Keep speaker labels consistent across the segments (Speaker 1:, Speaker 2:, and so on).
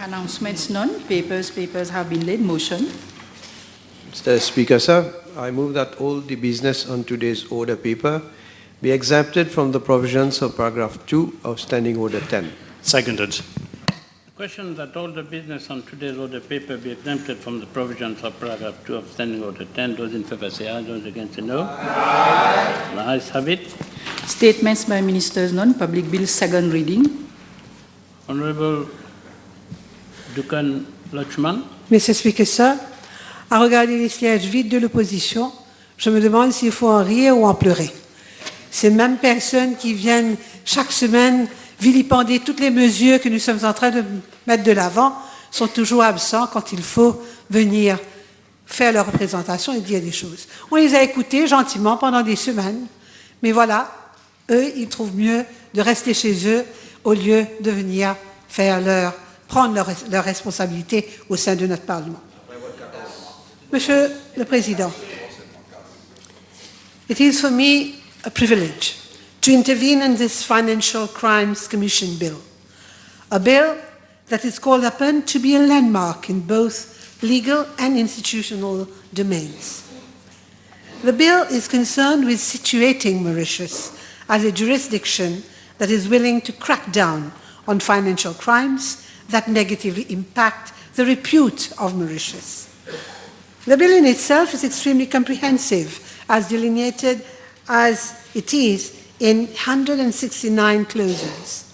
Speaker 1: Announcements none. Papers have been laid. Motion.
Speaker 2: Mr. Speaker, sir, I move that all the business on today's order paper be exempted from the provisions of paragraph 2 of Standing Order 10.
Speaker 3: Seconded.
Speaker 4: The question that all the business on today's order paper be exempted from the provisions of paragraph 2 of Standing Order 10. Those in favour say aye. Those against say no. Aye. The ayes have it.
Speaker 1: Statements by ministers none. Public bill second reading.
Speaker 4: Honourable Dukan Lachman.
Speaker 5: Mr. Speaker, sir, à regarder les sièges vides de l'opposition, je me demande s'il faut en rire ou en pleurer. Ces mêmes personnes qui viennent chaque semaine vilipender toutes les mesures que nous sommes en train de mettre de l'avant sont toujours absents quand il faut venir faire leur représentation et dire des choses. On les a écoutés gentiment pendant des semaines, mais voilà, eux, ils trouvent mieux de rester chez eux au lieu de venir prendre leurs responsabilités au sein de notre Parlement. Monsieur le Président, it is for me a privilege to intervene in this Financial Crimes Commission bill, a bill that is called upon to be a landmark in both legal and institutional domains. The bill is concerned with situating Mauritius as a jurisdiction that is willing to crack down on financial crimes that negatively impact the repute of Mauritius. The bill in itself is extremely comprehensive, as delineated as it is in 169 clauses.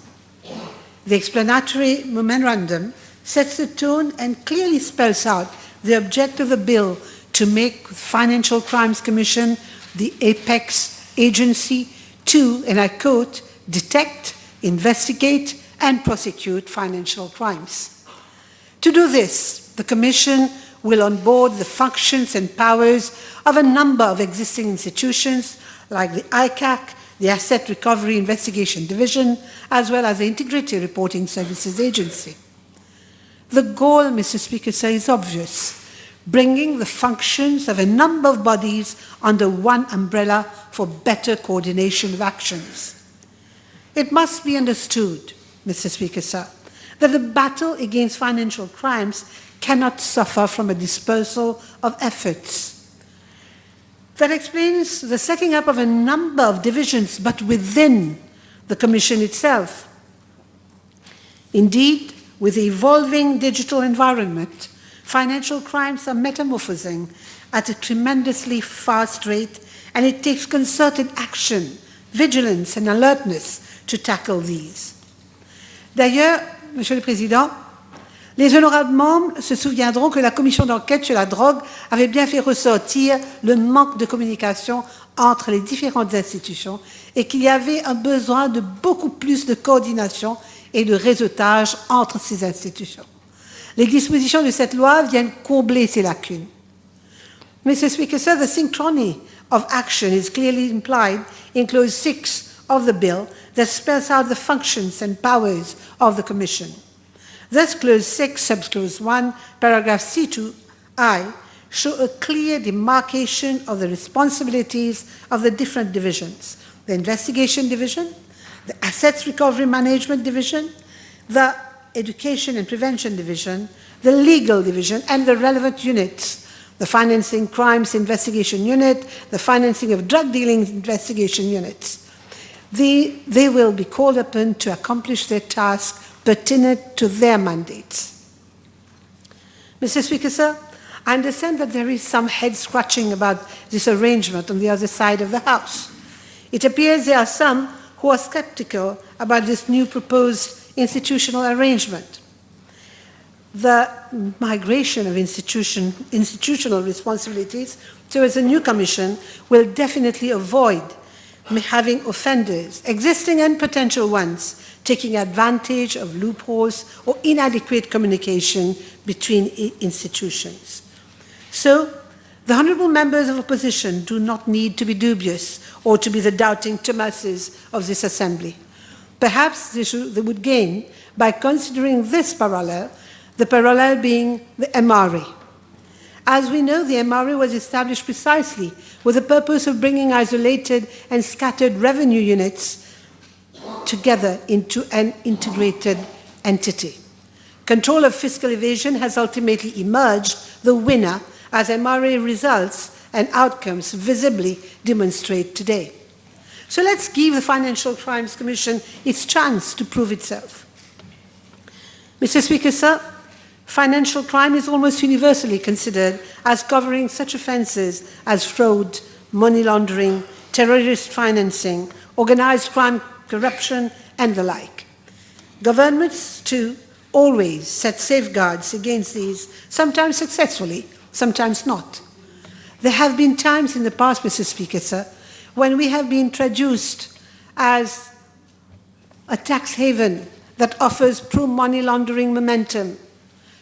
Speaker 5: The explanatory memorandum sets the tone and clearly spells out the object of the bill to make the Financial Crimes Commission the apex agency to, and I quote, detect, investigate, and prosecute financial crimes. To do this, the Commission will onboard the functions and powers of a number of existing institutions like the ICAC, the Asset Recovery Investigation Division, as well as the Integrated Reporting Services Agency. The goal, Mr. Speaker, sir, is obvious, bringing the functions of a number of bodies under one umbrella for better coordination of actions. It must be understood, Mr. Speaker, sir, that the battle against financial crimes cannot suffer from a dispersal of efforts. That explains the setting up of a number of divisions, but within the Commission itself. Indeed, with the evolving digital environment, financial crimes are metamorphosing at a tremendously fast rate, and it takes concerted action, vigilance, and alertness to tackle these. D'ailleurs, Monsieur le Président, les honorables membres se souviendront que la commission d'enquête sur la drogue avait bien fait ressortir le manque de communication entre les différentes institutions et qu'il y avait un besoin de beaucoup plus de coordination et de réseautage entre ces institutions. Les dispositions de cette loi viennent combler ces lacunes. Mr. Speaker, sir, the synchrony of action is clearly implied in Clause 6 of the bill that spells out the functions and powers of the Commission. Thus, Clause 6, Subclause 1, Paragraph C2I, show a clear demarcation of the responsibilities of the different divisions: the Investigation Division, the Assets Recovery Management Division, the Education and Prevention Division, the Legal Division, and the relevant units: the Financing Crimes Investigation Unit, the Financing of Drug Dealing Investigation Units. They will be called upon to accomplish their task pertinent to their mandates. Mr. Speaker, sir, I understand that there is some head-scratching about this arrangement on the other side of the House. It appears there are some who are skeptical about this new proposed institutional arrangement. The migration of institutional responsibilities towards a new Commission will definitely avoid having offenders, existing and potential ones, taking advantage of loopholes or inadequate communication between institutions. So, the honourable members of opposition do not need to be dubious or to be the doubting Thomases of this assembly. Perhaps they would gain by considering this parallel, the parallel being the MRA. As we know, the MRA was established precisely with the purpose of bringing isolated and scattered revenue units together into an integrated entity. Control of fiscal evasion has ultimately emerged the winner, as MRA results and outcomes visibly demonstrate today. So let's give the Financial Crimes Commission its chance to prove itself. Mr. Speaker, sir, financial crime is almost universally considered as covering such offences as fraud, money laundering, terrorist financing, organized crime, corruption, and the like. Governments, too, always set safeguards against these, sometimes successfully, sometimes not. There have been times in the past, Mr. Speaker, sir, when we have been traduced as a tax haven that offers pro-money laundering momentum.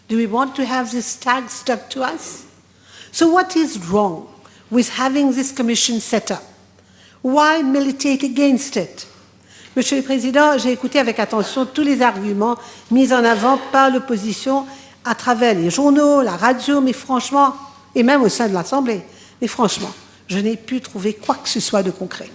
Speaker 5: Do we want to have this tag stuck to us? So what is wrong with having this commission set up? Why militate against it? Monsieur le Président, j'ai écouté avec attention tous les arguments mis en avant par l'opposition à travers les journaux, la radio, mais franchement, et même au sein de l'Assemblée, mais franchement, je n'ai pu trouver quoi que ce soit de concret.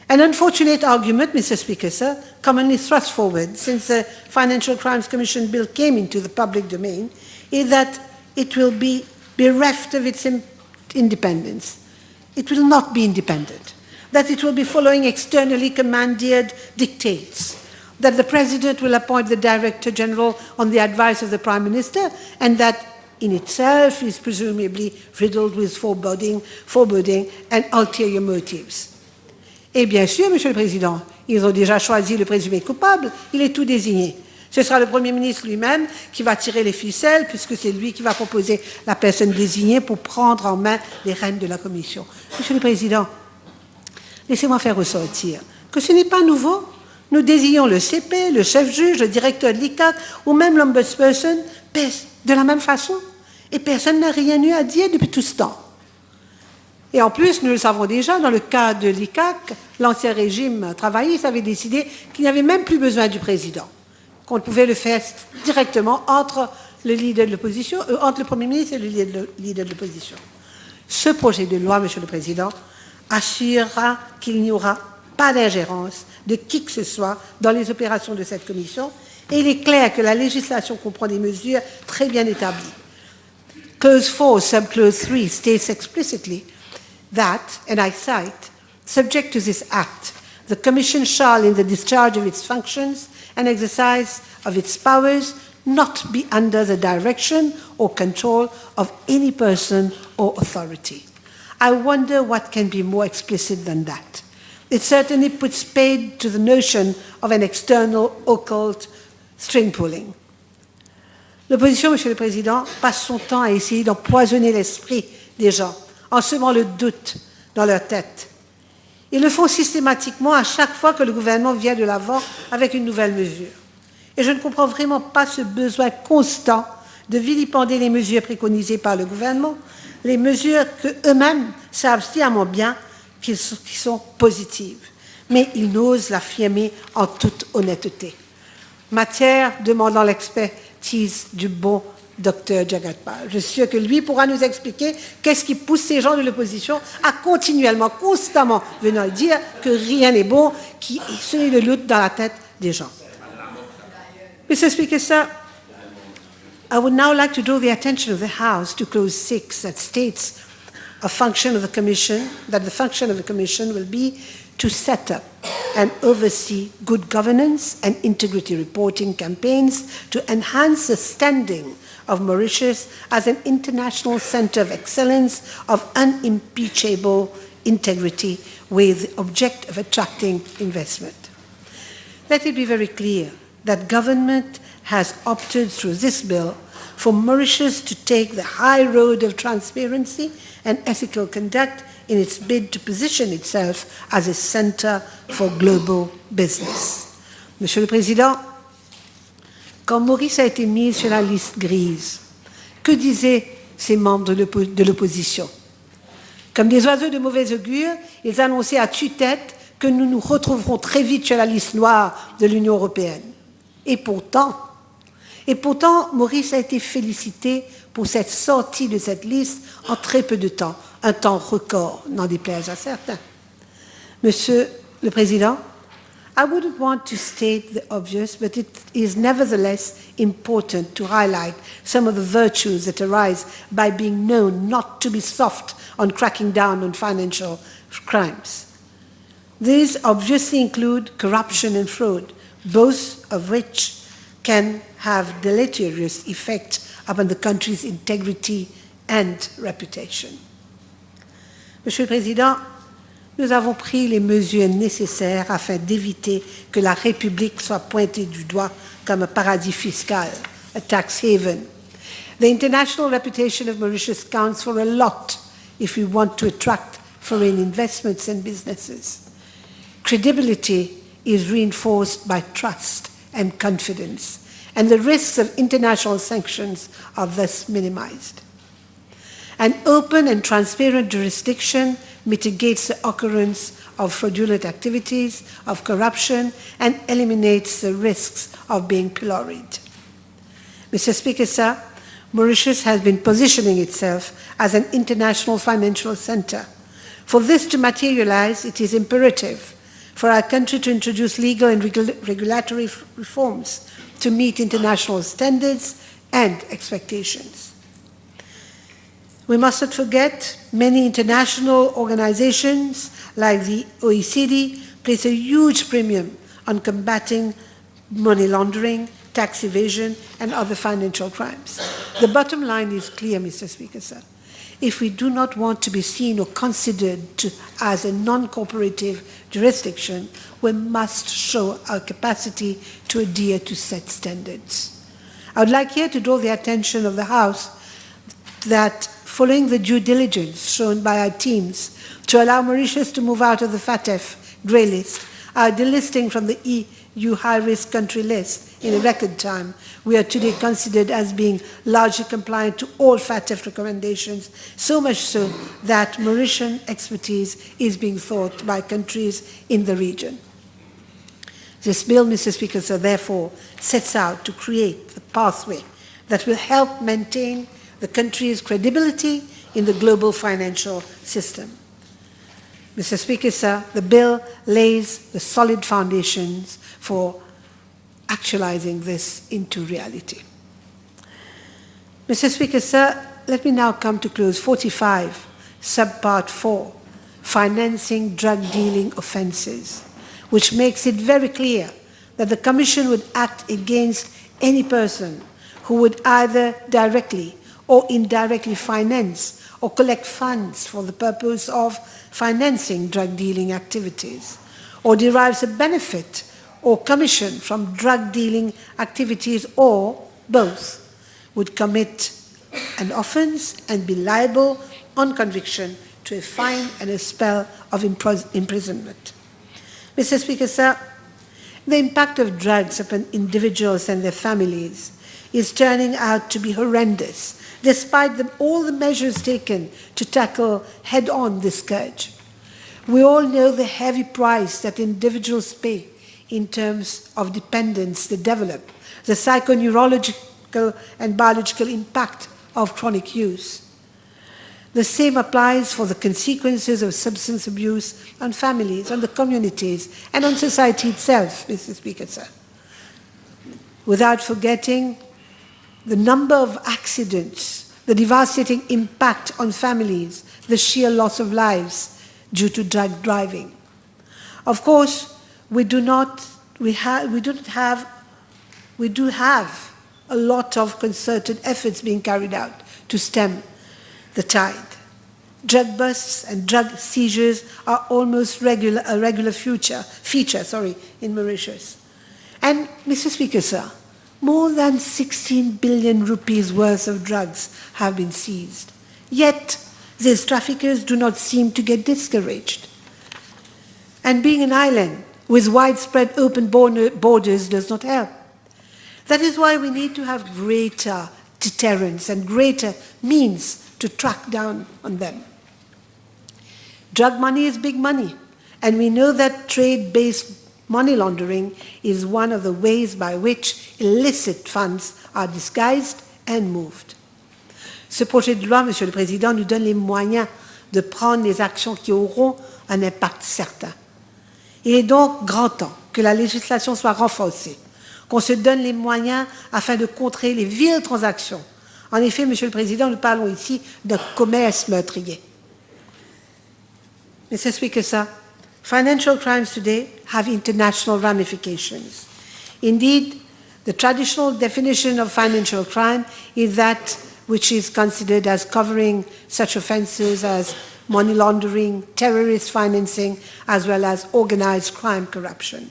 Speaker 5: An unfortunate argument, Mr. Speaker, sir, commonly thrust forward since the Financial Crimes Commission bill came into the public domain, is that it will be bereft of its independence. It will not be independent. That it will be following externally commandeered dictates, that the President will appoint the Director General on the advice of the Prime Minister, and that in itself is presumably riddled with foreboding and ulterior motives. Et bien sûr, Monsieur le Président, ils ont déjà choisi le présumé coupable, il est tout désigné. Ce sera le Premier ministre lui-même qui va tirer les ficelles, puisque c'est lui qui va proposer la personne désignée pour prendre en main les rênes de la Commission. Monsieur le Président, laissez-moi faire ressortir que ce n'est pas nouveau. Nous désignons le CP, le chef-juge, le directeur de l'ICAC ou même l'ombudsperson de la même façon. Et personne n'a rien eu à dire depuis tout ce temps. Et en plus, nous le savons déjà, dans le cas de l'ICAC, l'ancien régime travailliste avait décidé qu'il n'y avait même plus besoin du président, qu'on pouvait le faire directement entre le leader de l'opposition, entre le Premier ministre et le leader de l'opposition. Ce projet de loi, Monsieur le Président, assurera qu'il n'y aura pas d'ingérence de qui que ce soit dans les opérations de cette commission, et il est clair que la législation comprend des mesures très bien établies. Clause 4, subclause 3 states explicitly that, and I cite, subject to this Act, the Commission shall, in the discharge of its functions and exercise of its powers, not be under the direction or control of any person or authority. I wonder what can be more explicit than that. It certainly puts paid to the notion of an external occult string pulling. L'opposition, Monsieur le Président, passe son temps à essayer d'empoisonner l'esprit des gens, en semant le doute dans leur tête. Ils le font systématiquement à chaque fois que le gouvernement vient de l'avant avec une nouvelle mesure. Et je ne comprends vraiment pas ce besoin constant de vilipender les mesures préconisées par le gouvernement, les mesures qu'eux-mêmes savent sciemment bien qui sont positives. Mais ils n'osent l'affirmer en toute honnêteté. Matière demandant l'expertise du bon Dr Jagatpal. Je suis sûr que lui pourra nous expliquer qu'est-ce qui pousse ces gens de l'opposition à continuellement, constamment venir dire que rien n'est bon, qui semer le doute dans la tête des gens. Mr. Speaker, sir, I would now like to draw the attention of the House to clause 6 that states a function of the Commission, that the function of the Commission will be to set up and oversee good governance and integrity reporting campaigns to enhance the standing of Mauritius as an international center of excellence of unimpeachable integrity with the object of attracting investment. Let it be very clear that government has opted through this bill for Mauritius to take the high road of transparency and ethical conduct in its bid to position itself as a center for global business. Monsieur le Président, quand Maurice a été mis sur la liste grise, que disaient ces membres de l'opposition? Comme des oiseaux de mauvais augure, ils annonçaient à tue-tête que nous nous retrouverons très vite sur la liste noire de l'Union européenne. Et pourtant, Maurice a été félicité pour cette sortie de cette liste en très peu de temps, un temps record, n'en déplaise à certains. Monsieur le Président, I wouldn't want to state the obvious, but it is nevertheless important to highlight some of the virtues that arise by being known not to be soft on cracking down on financial crimes. These obviously include corruption and fraud, both of which can have deleterious effect upon the country's integrity and reputation. Monsieur le Président, nous avons pris les mesures nécessaires afin d'éviter que la République soit pointée du doigt comme un paradis fiscal, a tax haven. The international reputation of Mauritius counts for a lot if we want to attract foreign investments and businesses. Credibility is reinforced by trust and confidence, and the risks of international sanctions are thus minimized. An open and transparent jurisdiction mitigates the occurrence of fraudulent activities, of corruption, and eliminates the risks of being pilloried. Mr. Speaker, sir, Mauritius has been positioning itself as an international financial center. For this to materialize, it is imperative for our country to introduce legal and regulatory reforms to meet international standards and expectations. We must not forget many international organizations like the OECD place a huge premium on combating money laundering, tax evasion, and other financial crimes. The bottom line is clear, Mr. Speaker, sir. If we do not want to be seen or considered as a non-cooperative jurisdiction, we must show our capacity to adhere to set standards. I would like here to draw the attention of the House that following the due diligence shown by our teams to allow Mauritius to move out of the FATF grey list, our delisting from the EU high-risk country list in a record time, we are today considered as being largely compliant to all FATF recommendations, so much so that Mauritian expertise is being sought by countries in the region. This bill, Mr. Speaker, so therefore sets out to create the pathway that will help maintain the country's credibility in the global financial system. Mr. Speaker, sir, the bill lays the solid foundations for actualizing this into reality. Mr. Speaker, sir, let me now come to clause 45, subpart 4, financing drug dealing offences, which makes it very clear that the Commission would act against any person who would either directly or indirectly finance or collect funds for the purpose of financing drug dealing activities, or derives a benefit or commission from drug dealing activities, or both, would commit an offence and be liable on conviction to a fine and a spell of imprisonment. Mr. Speaker, sir, the impact of drugs upon individuals and their families is turning out to be horrendous, despite all the measures taken to tackle head-on this scourge. We all know the heavy price that individuals pay in terms of dependence they develop, the psychoneurological and biological impact of chronic use. The same applies for the consequences of substance abuse on families, on the communities, and on society itself, Mr. Speaker, sir. Without forgetting the number of accidents, the devastating impact on families, the sheer loss of lives due to drug driving. Of course, we do have a lot of concerted efforts being carried out to stem the tide. Drug busts and drug seizures are almost a regular feature in Mauritius. And, Mr. Speaker, sir, more than 16 billion rupees worth of drugs have been seized. Yet, these traffickers do not seem to get discouraged. And being an island with widespread open borders does not help. That is why we need to have greater deterrence and greater means to track down on them. Drug money is big money, and we know that trade-based money laundering is one of the ways by which illicit funds are disguised and moved. Ce projet de loi, Monsieur le Président, nous donne les moyens de prendre les actions qui auront un impact certain. Il est donc grand temps que la législation soit renforcée, qu'on se donne les moyens afin de contrer les viles transactions. En effet, Monsieur le Président, nous parlons ici d'un commerce meurtrier. Mr. Speaker, sir, financial crimes today have international ramifications. Indeed, the traditional definition of financial crime is that which is considered as covering such offences as money laundering, terrorist financing, as well as organized crime corruption.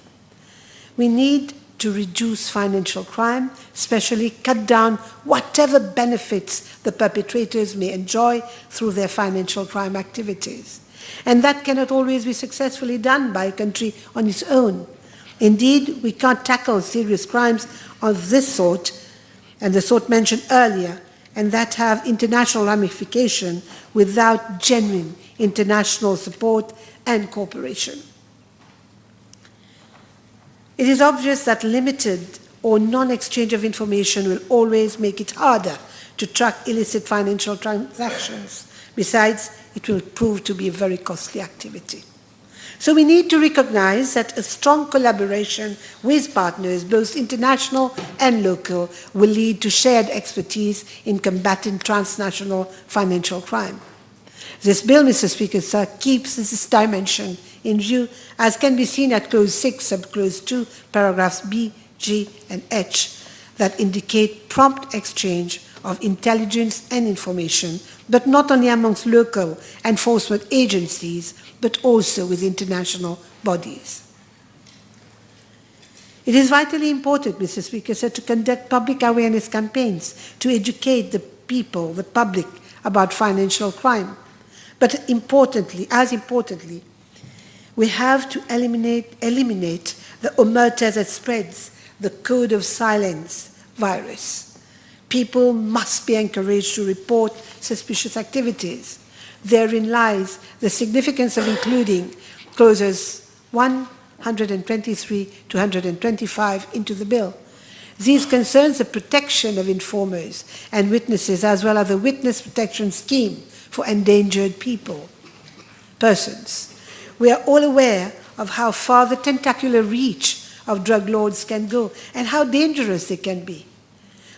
Speaker 5: We need to reduce financial crime, especially cut down whatever benefits the perpetrators may enjoy through their financial crime activities. And that cannot always be successfully done by a country on its own. Indeed, we can't tackle serious crimes of this sort, and the sort mentioned earlier, and that have international ramification without genuine international support and cooperation. It is obvious that limited or non-exchange of information will always make it harder to track illicit financial transactions. Besides, it will prove to be a very costly activity. So we need to recognize that a strong collaboration with partners, both international and local, will lead to shared expertise in combating transnational financial crime. This bill, Mr. Speaker, sir, keeps this dimension in view, as can be seen at Clause 6, Subclause 2, paragraphs B, G, and H, that indicate prompt exchange of intelligence and information, but not only amongst local enforcement agencies, but also with international bodies. It is vitally important, Mr. Speaker, sir, to conduct public awareness campaigns to educate the people, the public, about financial crime. But importantly, as importantly, we have to eliminate the omerta that spreads the code of silence virus. People must be encouraged to report suspicious activities. Therein lies the significance of including clauses 123 to 125 into the bill. These concerns the protection of informers and witnesses, as well as the witness protection scheme for endangered persons. We are all aware of how far the tentacular reach of drug lords can go and how dangerous they can be.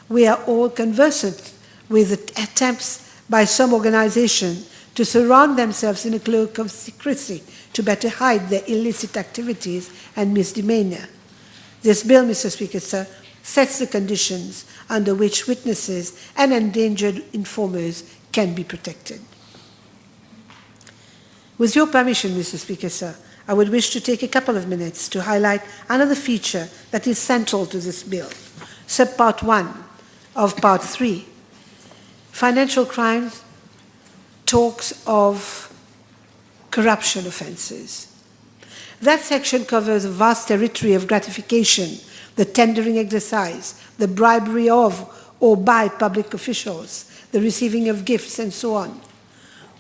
Speaker 5: We are all conversant with the attempts by some organizations to surround themselves in a cloak of secrecy to better hide their illicit activities and misdemeanor. This bill, Mr. Speaker, sir, sets the conditions under which witnesses and endangered informers can be protected. With your permission, Mr. Speaker, sir, I would wish to take a couple of minutes to highlight another feature that is central to this bill. Subpart 1 of Part 3, financial crimes, talks of corruption offences. That section covers a vast territory of gratification, the tendering exercise, the bribery of or by public officials, the receiving of gifts, and so on.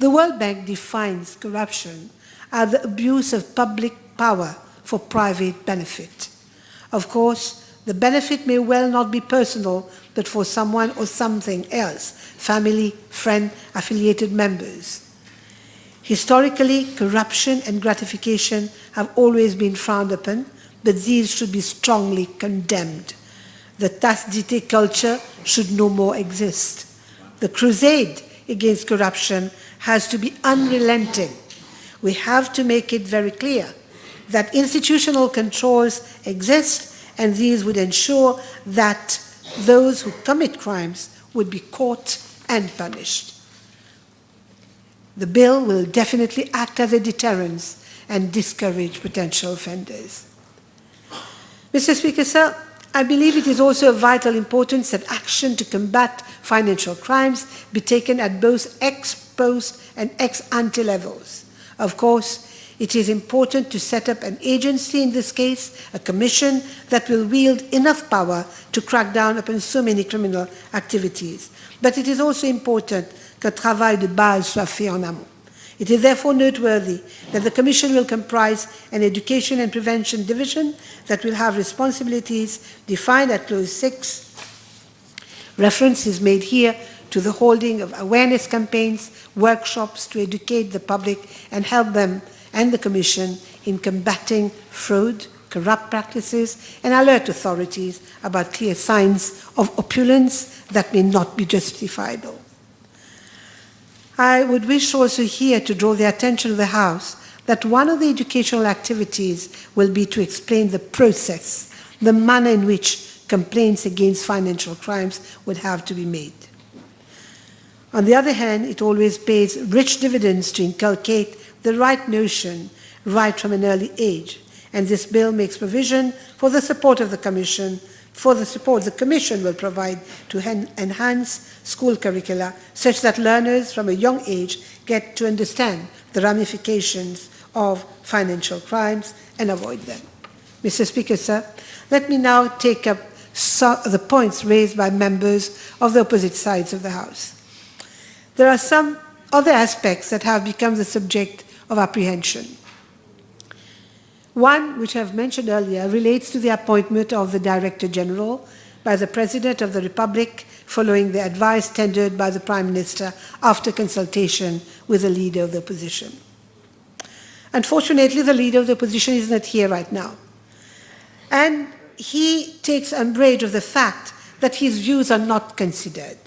Speaker 5: The World Bank defines corruption as the abuse of public power for private benefit. Of course, the benefit may well not be personal, but for someone or something else, family, friend, affiliated members. Historically, corruption and gratification have always been frowned upon, but these should be strongly condemned. The tasse d'ité culture should no more exist. The crusade against corruption has to be unrelenting. We have to make it very clear that institutional controls exist, and these would ensure that those who commit crimes would be caught and punished. The bill will definitely act as a deterrent and discourage potential offenders. Mr. Speaker, sir, I believe it is also of vital importance that action to combat financial crimes be taken at both ex post and ex ante levels. Of course, it is important to set up an agency, in this case, a commission that will wield enough power to crack down upon so many criminal activities. But it is also important qu'un travail de base soit fait en amont. It is therefore noteworthy that the Commission will comprise an Education and Prevention Division that will have responsibilities defined at Clause 6. Reference is made here to the holding of awareness campaigns, workshops to educate the public and help them and the Commission in combating fraud, corrupt practices, and alert authorities about clear signs of opulence that may not be justifiable. I would wish also here to draw the attention of the House that one of the educational activities will be to explain the process, the manner in which complaints against financial crimes would have to be made. On the other hand, it always pays rich dividends to inculcate the right notion right from an early age, and this bill makes provision for the support of the Commission, for the support the Commission will provide to enhance school curricula such that learners from a young age get to understand the ramifications of financial crimes and avoid them. Mr. Speaker, sir, let me now take up the points raised by members of the opposite sides of the House. There are some other aspects that have become the subject of apprehension. One, which I've mentioned earlier, relates to the appointment of the Director General by the President of the Republic following the advice tendered by the Prime Minister after consultation with the Leader of the Opposition. Unfortunately, the Leader of the Opposition is not here right now. And he takes umbrage of the fact that his views are not considered,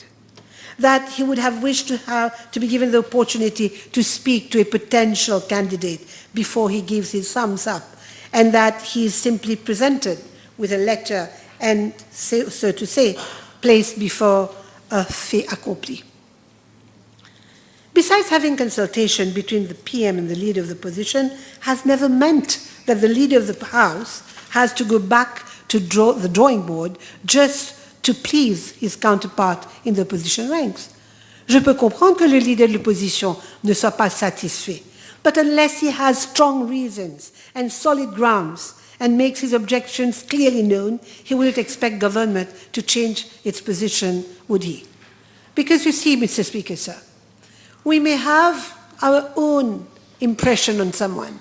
Speaker 5: that he would have wished to be given the opportunity to speak to a potential candidate before he gives his thumbs up, and that he is simply presented with a letter and, so to say, placed before a fait accompli. Besides, having consultation between the PM and the Leader of the Opposition has never meant that the Leader of the House has to go back to the drawing board just to please his counterpart in the opposition ranks. Je peux comprendre que le leader de l'opposition ne soit pas satisfait, but unless he has strong reasons and solid grounds and makes his objections clearly known, he wouldn't expect government to change its position, would he? Because you see, Mr. Speaker, sir, we may have our own impression on someone,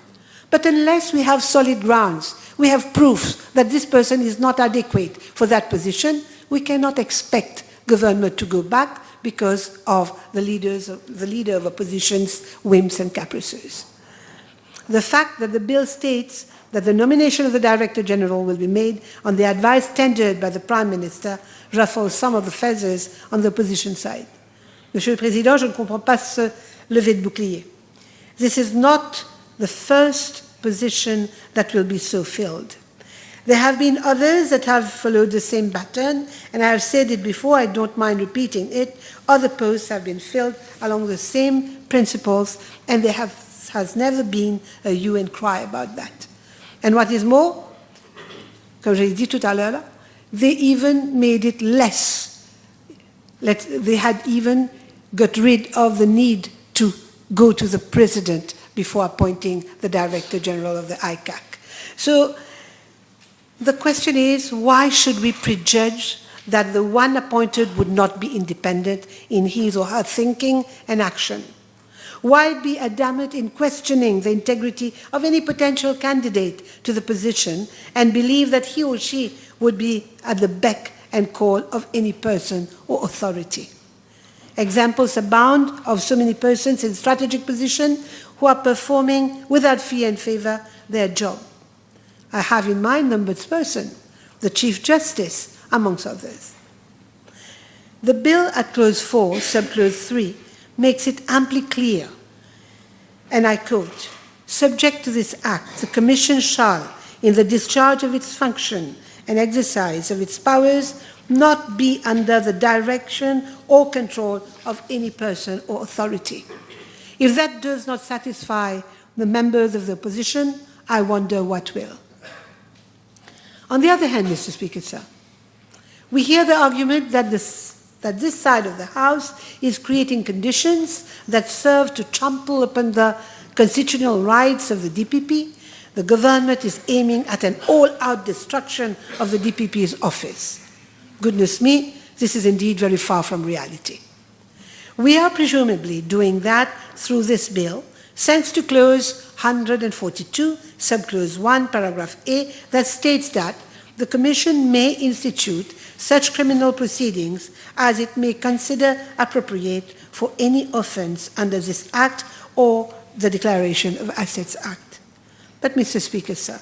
Speaker 5: but unless we have solid grounds, we have proof that this person is not adequate for that position, we cannot expect government to go back because of the leader of opposition's whims and caprices. The fact that the bill states that the nomination of the Director General will be made on the advice tendered by the Prime Minister ruffles some of the feathers on the opposition side. Monsieur le Président, je ne comprends pas ce lever de bouclier. This is not the first position that will be so filled. There have been others that have followed the same pattern, and I have said it before, I don't mind repeating it. Other posts have been filled along the same principles, and there has never been a hue and cry about that. And what is more, comme je l'ai dit tout à l'heure, they even made it less. They had even got rid of the need to go to the President before appointing the Director General of the ICAC. So the question is, why should we prejudge that the one appointed would not be independent in his or her thinking and action? Why be adamant in questioning the integrity of any potential candidate to the position and believe that he or she would be at the beck and call of any person or authority? Examples abound of so many persons in strategic position who are performing without fee and favor their job. I have in mind the Ombudsperson, the Chief Justice, amongst others. The bill at clause 4, subclause 3, makes it amply clear, and I quote, "Subject to this Act, the Commission shall, in the discharge of its function and exercise of its powers, not be under the direction or control of any person or authority." If that does not satisfy the members of the opposition, I wonder what will. On the other hand, Mr. Speaker, sir, we hear the argument that this side of the House is creating conditions that serve to trample upon the constitutional rights of the DPP. The government is aiming at an all-out destruction of the DPP's office. Goodness me, this is indeed very far from reality. We are presumably doing that through this bill, thanks to clause 142, subclause 1, paragraph A, that states that the Commission may institute such criminal proceedings as it may consider appropriate for any offence under this Act or the Declaration of Assets Act. But, Mr. Speaker, sir,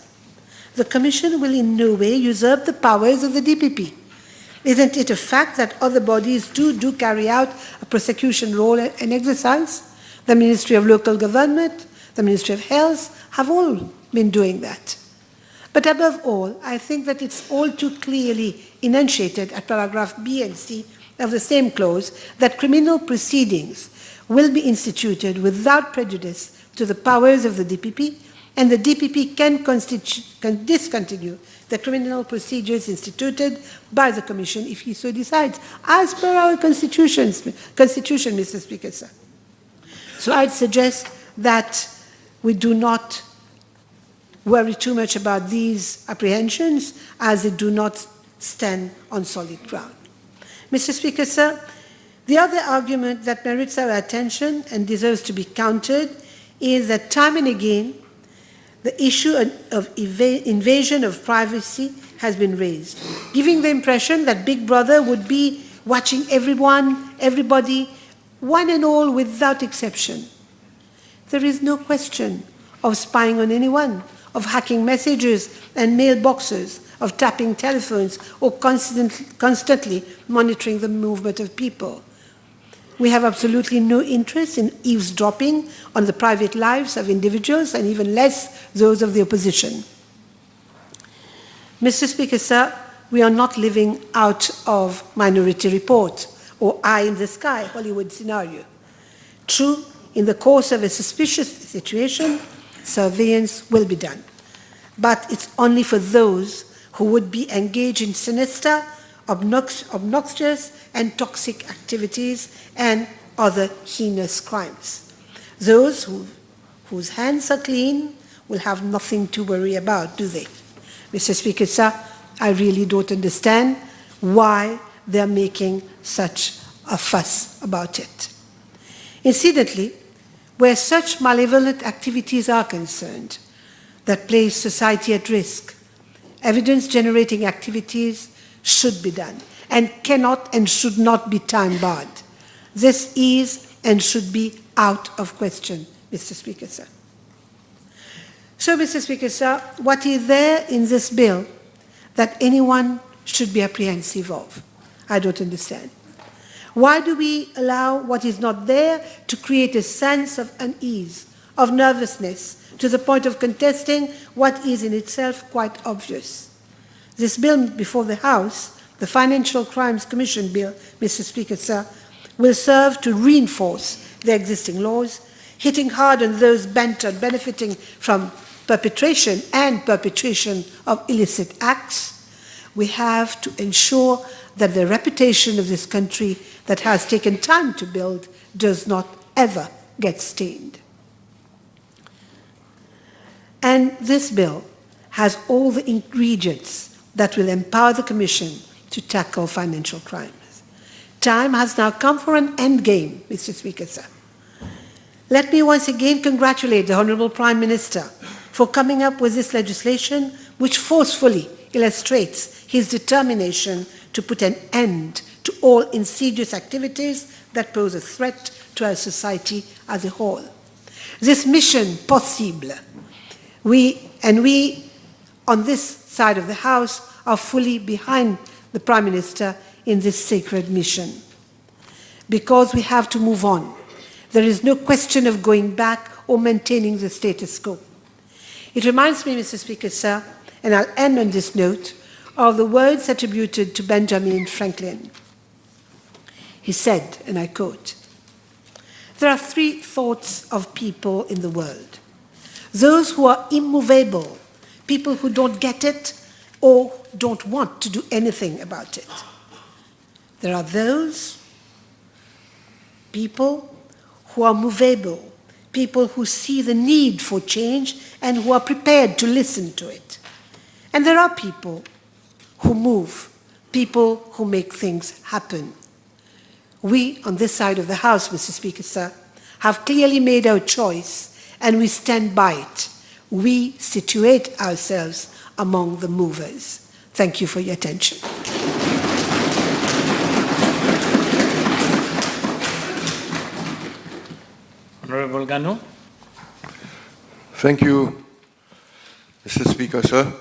Speaker 5: the Commission will in no way usurp the powers of the DPP. Isn't it a fact that other bodies do carry out a prosecution role and exercise? The Ministry of Local Government, the Ministry of Health have all been doing that. But above all, I think that it's all too clearly enunciated at paragraph B and C of the same clause that criminal proceedings will be instituted without prejudice to the powers of the DPP, and the DPP can discontinue the criminal procedures instituted by the Commission if he so decides, as per our Constitution, Mr. Speaker, sir. So I'd suggest that we do not worry too much about these apprehensions, as they do not stand on solid ground. Mr. Speaker, sir, the other argument that merits our attention and deserves to be countered is that time and again, the issue of invasion of privacy has been raised, giving the impression that Big Brother would be watching everybody, one and all without exception. There is no question of spying on anyone, of hacking messages and mailboxes, of tapping telephones, or constantly monitoring the movement of people. We have absolutely no interest in eavesdropping on the private lives of individuals, and even less those of the opposition. Mr. Speaker, sir, we are not living out of Minority Report or eye in the sky Hollywood scenario. True, in the course of a suspicious situation, surveillance will be done. But it's only for those who would be engaged in sinister, obnoxious and toxic activities and other heinous crimes. Those whose hands are clean will have nothing to worry about, do they? Mr. Speaker, sir, I really don't understand why they're making such a fuss about it. Incidentally, where such malevolent activities are concerned that place society at risk, evidence-generating activities should be done and cannot and should not be time-barred. This is and should be out of question, Mr. Speaker, sir. So, Mr. Speaker, sir, what is there in this bill that anyone should be apprehensive of? I don't understand. Why do we allow what is not there to create a sense of unease, of nervousness, to the point of contesting what is in itself quite obvious? This bill before the House, the Financial Crimes Commission bill, Mr. Speaker, sir, will serve to reinforce the existing laws, hitting hard on those bent on benefiting from perpetration of illicit acts. We have to ensure that the reputation of this country that has taken time to build does not ever get stained. And this bill has all the ingredients that will empower the Commission to tackle financial crimes. Time has now come for an end game, Mr. Speaker, sir. Let me once again congratulate the Honourable Prime Minister for coming up with this legislation, which forcefully illustrates his determination to put an end to all insidious activities that pose a threat to our society as a whole. This mission possible, we on this side of the House are fully behind the Prime Minister in this sacred mission, because we have to move on. There is no question of going back or maintaining the status quo. It reminds me, Mr. Speaker, sir, and I'll end on this note, of the words attributed to Benjamin Franklin. He said, and I quote, "There are three thoughts of people in the world. Those who are immovable, people who don't get it or don't want to do anything about it. There are those people who are movable, people who see the need for change and who are prepared to listen to it. And there are people who move, people who make things happen. We, on this side of the House, Mr. Speaker, sir, have clearly made our choice, and we stand by it. We situate ourselves among the movers." Thank you for your attention.
Speaker 4: Honorable Ganu.
Speaker 3: Thank you, Mr. Speaker, sir.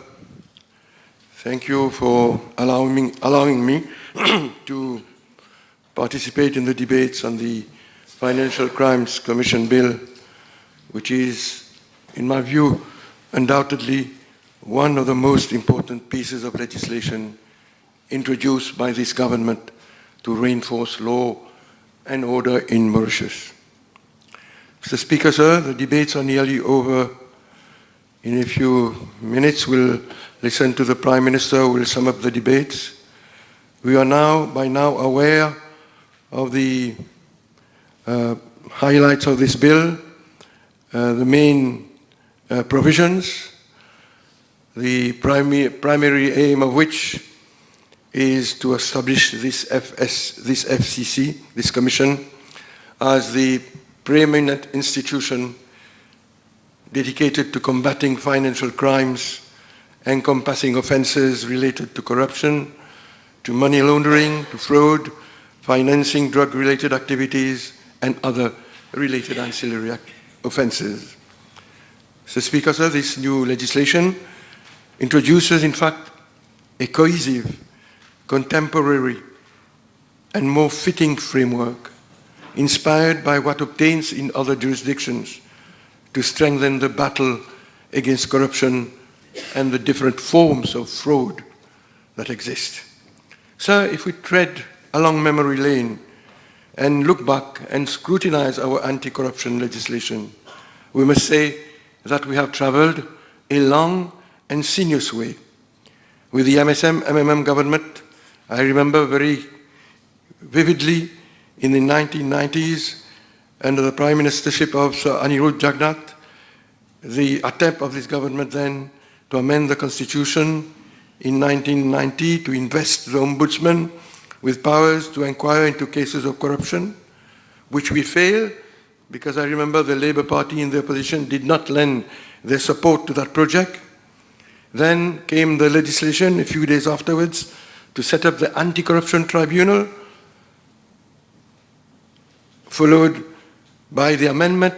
Speaker 3: Thank you for allowing me to participate in the debates on the Financial Crimes Commission Bill, which is, in my view, undoubtedly one of the most important pieces of legislation introduced by this government to reinforce law and order in Mauritius. Mr. Speaker, sir, the debates are nearly over. In a few minutes, we'll listen to the Prime Minister who will sum up the debates. We are by now aware of the highlights of this bill, the main provisions, the primary aim of which is to establish this FCC, this commission, as the preeminent institution dedicated to combating financial crimes, encompassing offences related to corruption, to money laundering, to fraud, financing drug-related activities, and other related ancillary offences. Mr. Speaker, sir, this new legislation introduces, in fact, a cohesive, contemporary, and more fitting framework, inspired by what obtains in other jurisdictions, to strengthen the battle against corruption and the different forms of fraud that exist. Sir, if we tread along memory lane and look back and scrutinize our anti-corruption legislation, we must say that we have traveled a long and sinuous way. With the MSM-MMM government, I remember very vividly in the 1990s, under the Prime Ministership of Sir Anirudh Jagannath, the attempt of this government then to amend the Constitution in 1990 to invest the Ombudsman with powers to inquire into cases of corruption, which we failed because I remember the Labour Party in the opposition did not lend their support to that project. Then came the legislation a few days afterwards to set up the Anti-Corruption Tribunal, followed by the amendment,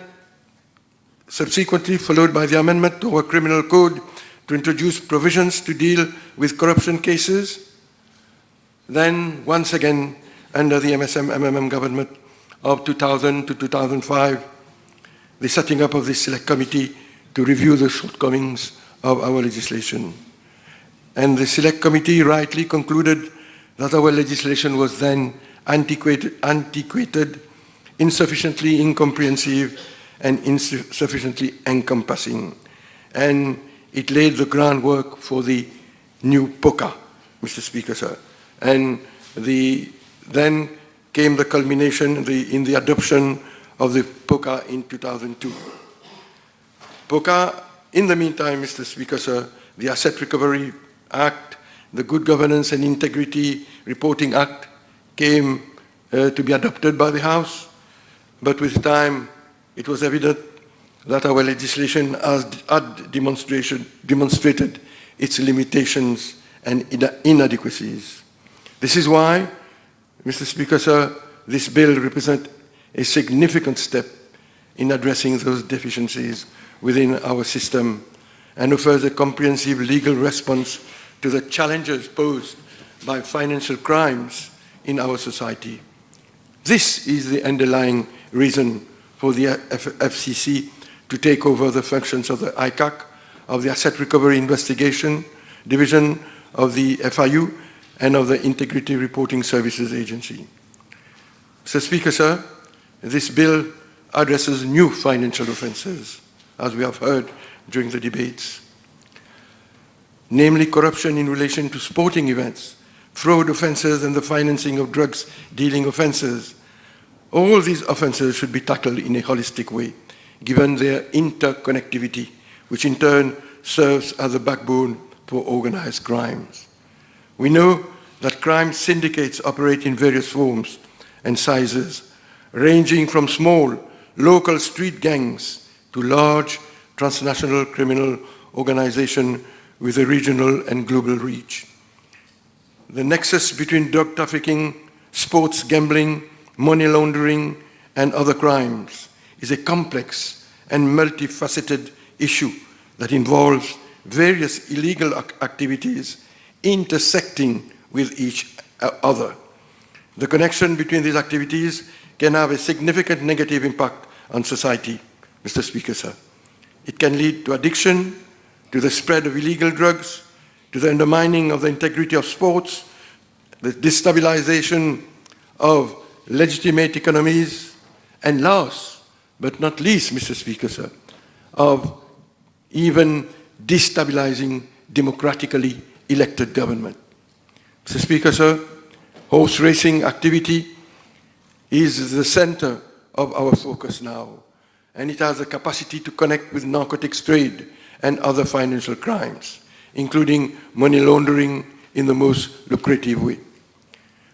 Speaker 3: subsequently followed by the amendment to our criminal code to introduce provisions to deal with corruption cases. Then, once again, under the MSM-MMM government of 2000 to 2005, the setting up of the Select Committee to review the shortcomings of our legislation. And the Select Committee rightly concluded that our legislation was then antiquated, insufficiently incomprehensive, and insufficiently encompassing. And it laid the groundwork for the new POCA, Mr. Speaker, sir. And then came the culmination in the adoption of the POCA in 2002. POCA, in the meantime, Mr. Speaker, sir, the Asset Recovery Act, the Good Governance and Integrity Reporting Act came to be adopted by the House. But with time, it was evident that our legislation had demonstrated its limitations and inadequacies. This is why, Mr. Speaker, sir, this bill represents a significant step in addressing those deficiencies within our system and offers a comprehensive legal response to the challenges posed by financial crimes in our society. This is the underlying reason for the FCC to take over the functions of the ICAC, of the Asset Recovery Investigation Division of the FIU, and of the Integrity Reporting Services Agency. Mr. Speaker, sir, this bill addresses new financial offences, as we have heard during the debates, namely corruption in relation to sporting events, fraud offences, and the financing of drugs dealing offences. All these offences should be tackled in a holistic way, given their interconnectivity, which in turn serves as a backbone for organized crimes. We know that crime syndicates operate in various forms and sizes, ranging from small, local street gangs to large, transnational criminal organizations with a regional and global reach. The nexus between drug trafficking, sports gambling, money laundering, and other crimes is a complex and multifaceted issue that involves various illegal activities intersecting with each other. The connection between these activities can have a significant negative impact on society, Mr. Speaker, sir. It can lead to addiction, to the spread of illegal drugs, to the undermining of the integrity of sports, the destabilization of legitimate economies, and last but not least, Mr. Speaker, sir, of even destabilizing democratically elected government. Mr. Speaker, sir, horse racing activity is the center of our focus now, and it has the capacity to connect with narcotics trade and other financial crimes, including money laundering in the most lucrative way.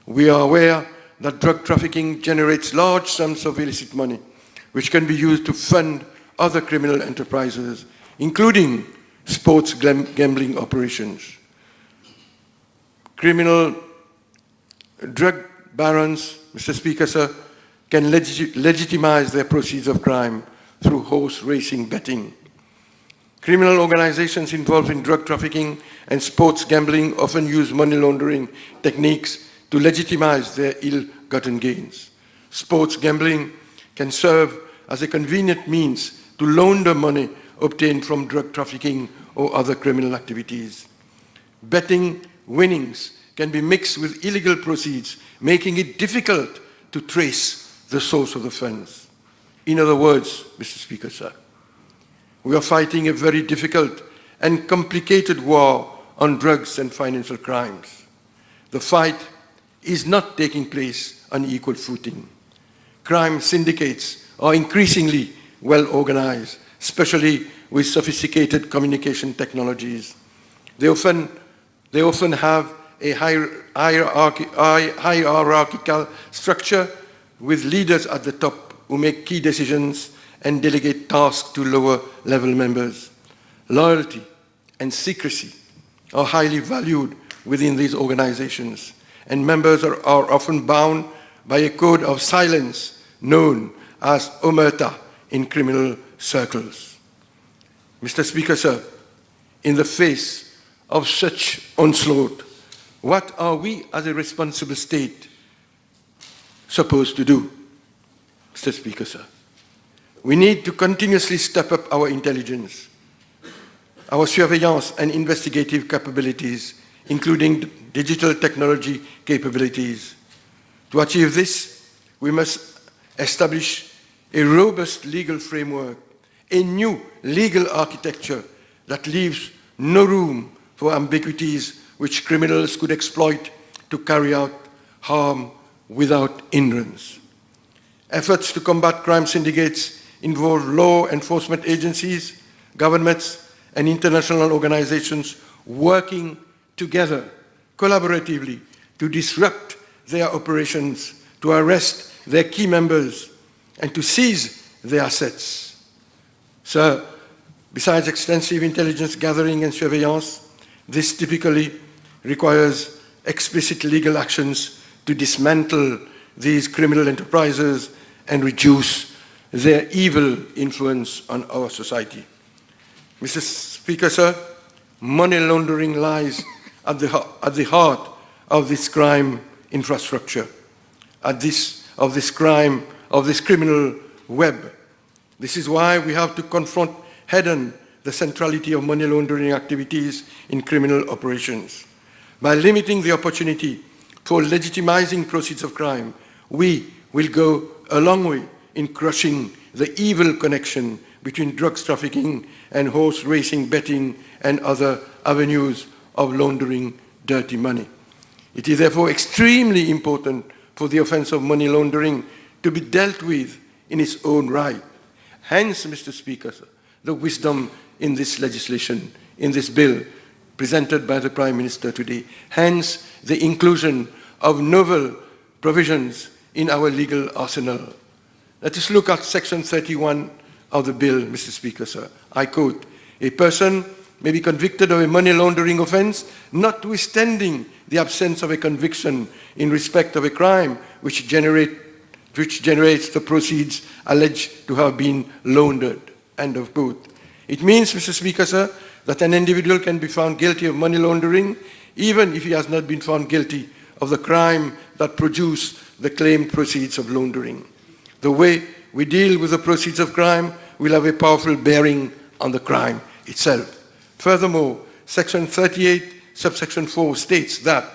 Speaker 3: We are aware that drug trafficking generates large sums of illicit money, which can be used to fund other criminal enterprises, including sports gambling operations. Criminal drug barons, Mr. Speaker, sir, can legitimize their proceeds of crime through horse racing betting. Criminal organizations involved in drug trafficking and sports gambling often use money laundering techniques to legitimize their ill-gotten gains. Sports gambling can serve as a convenient means to launder money obtained from drug trafficking or other criminal activities. Betting winnings can be mixed with illegal proceeds, making it difficult to trace the source of the funds. In other words, Mr. Speaker, sir, we are fighting a very difficult and complicated war on drugs and financial crimes. The fight is not taking place on equal footing. Crime syndicates are increasingly well organized, especially with sophisticated communication technologies. They often have a hierarchical structure with leaders at the top who make key decisions and delegate tasks to lower level members. Loyalty and secrecy are highly valued within these organizations, and members are often bound by a code of silence known as omerta in criminal circles. Mr. Speaker, sir, in the face of such onslaught, what are we as a responsible state supposed to do? Mr. Speaker, sir, we need to continuously step up our intelligence, our surveillance and investigative capabilities, including digital technology capabilities. To achieve this, we must establish a robust legal framework, a new legal architecture that leaves no room for ambiguities which criminals could exploit to carry out harm without hindrance. Efforts to combat crime syndicates involve law enforcement agencies, governments, and international organizations working together collaboratively to disrupt their operations, to arrest their key members, and to seize their assets. Sir, besides extensive intelligence gathering and surveillance, this typically requires explicit legal actions to dismantle these criminal enterprises and reduce their evil influence on our society. Mr. Speaker, sir, money laundering lies at the heart of this crime infrastructure, of this criminal web. This is why we have to confront head-on the centrality of money laundering activities in criminal operations. By limiting the opportunity for legitimizing proceeds of crime, we will go a long way in crushing the evil connection between drugs trafficking and horse racing betting and other avenues of laundering dirty money. It is therefore extremely important for the offense of money laundering to be dealt with in its own right. Hence, Mr. Speaker, the wisdom in this legislation, in this bill presented by the Prime Minister today. Hence, the inclusion of novel provisions in our legal arsenal. Let us look at Section 31 of the bill, Mr. Speaker, sir. I quote, "A person may be convicted of a money laundering offense, notwithstanding the absence of a conviction in respect of a crime which generates the proceeds alleged to have been laundered." End of quote. It means, Mr. Speaker, sir, that an individual can be found guilty of money laundering even if he has not been found guilty of the crime that produced the claimed proceeds of laundering. The way we deal with the proceeds of crime will have a powerful bearing on the crime itself. Furthermore, Section 38, subsection 4 states that,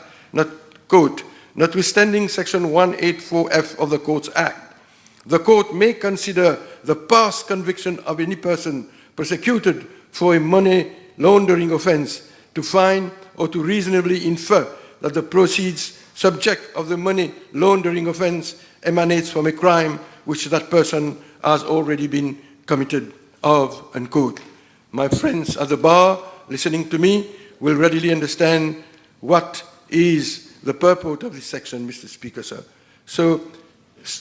Speaker 3: quote, notwithstanding Section 184F of the Courts Act, the court may consider the past conviction of any person prosecuted for a money laundering offense to find or to reasonably infer that the proceeds subject of the money laundering offense emanates from a crime which that person has already been committed of, unquote. My friends at the bar listening to me will readily understand what is the purport of this section, Mr. Speaker, sir. So,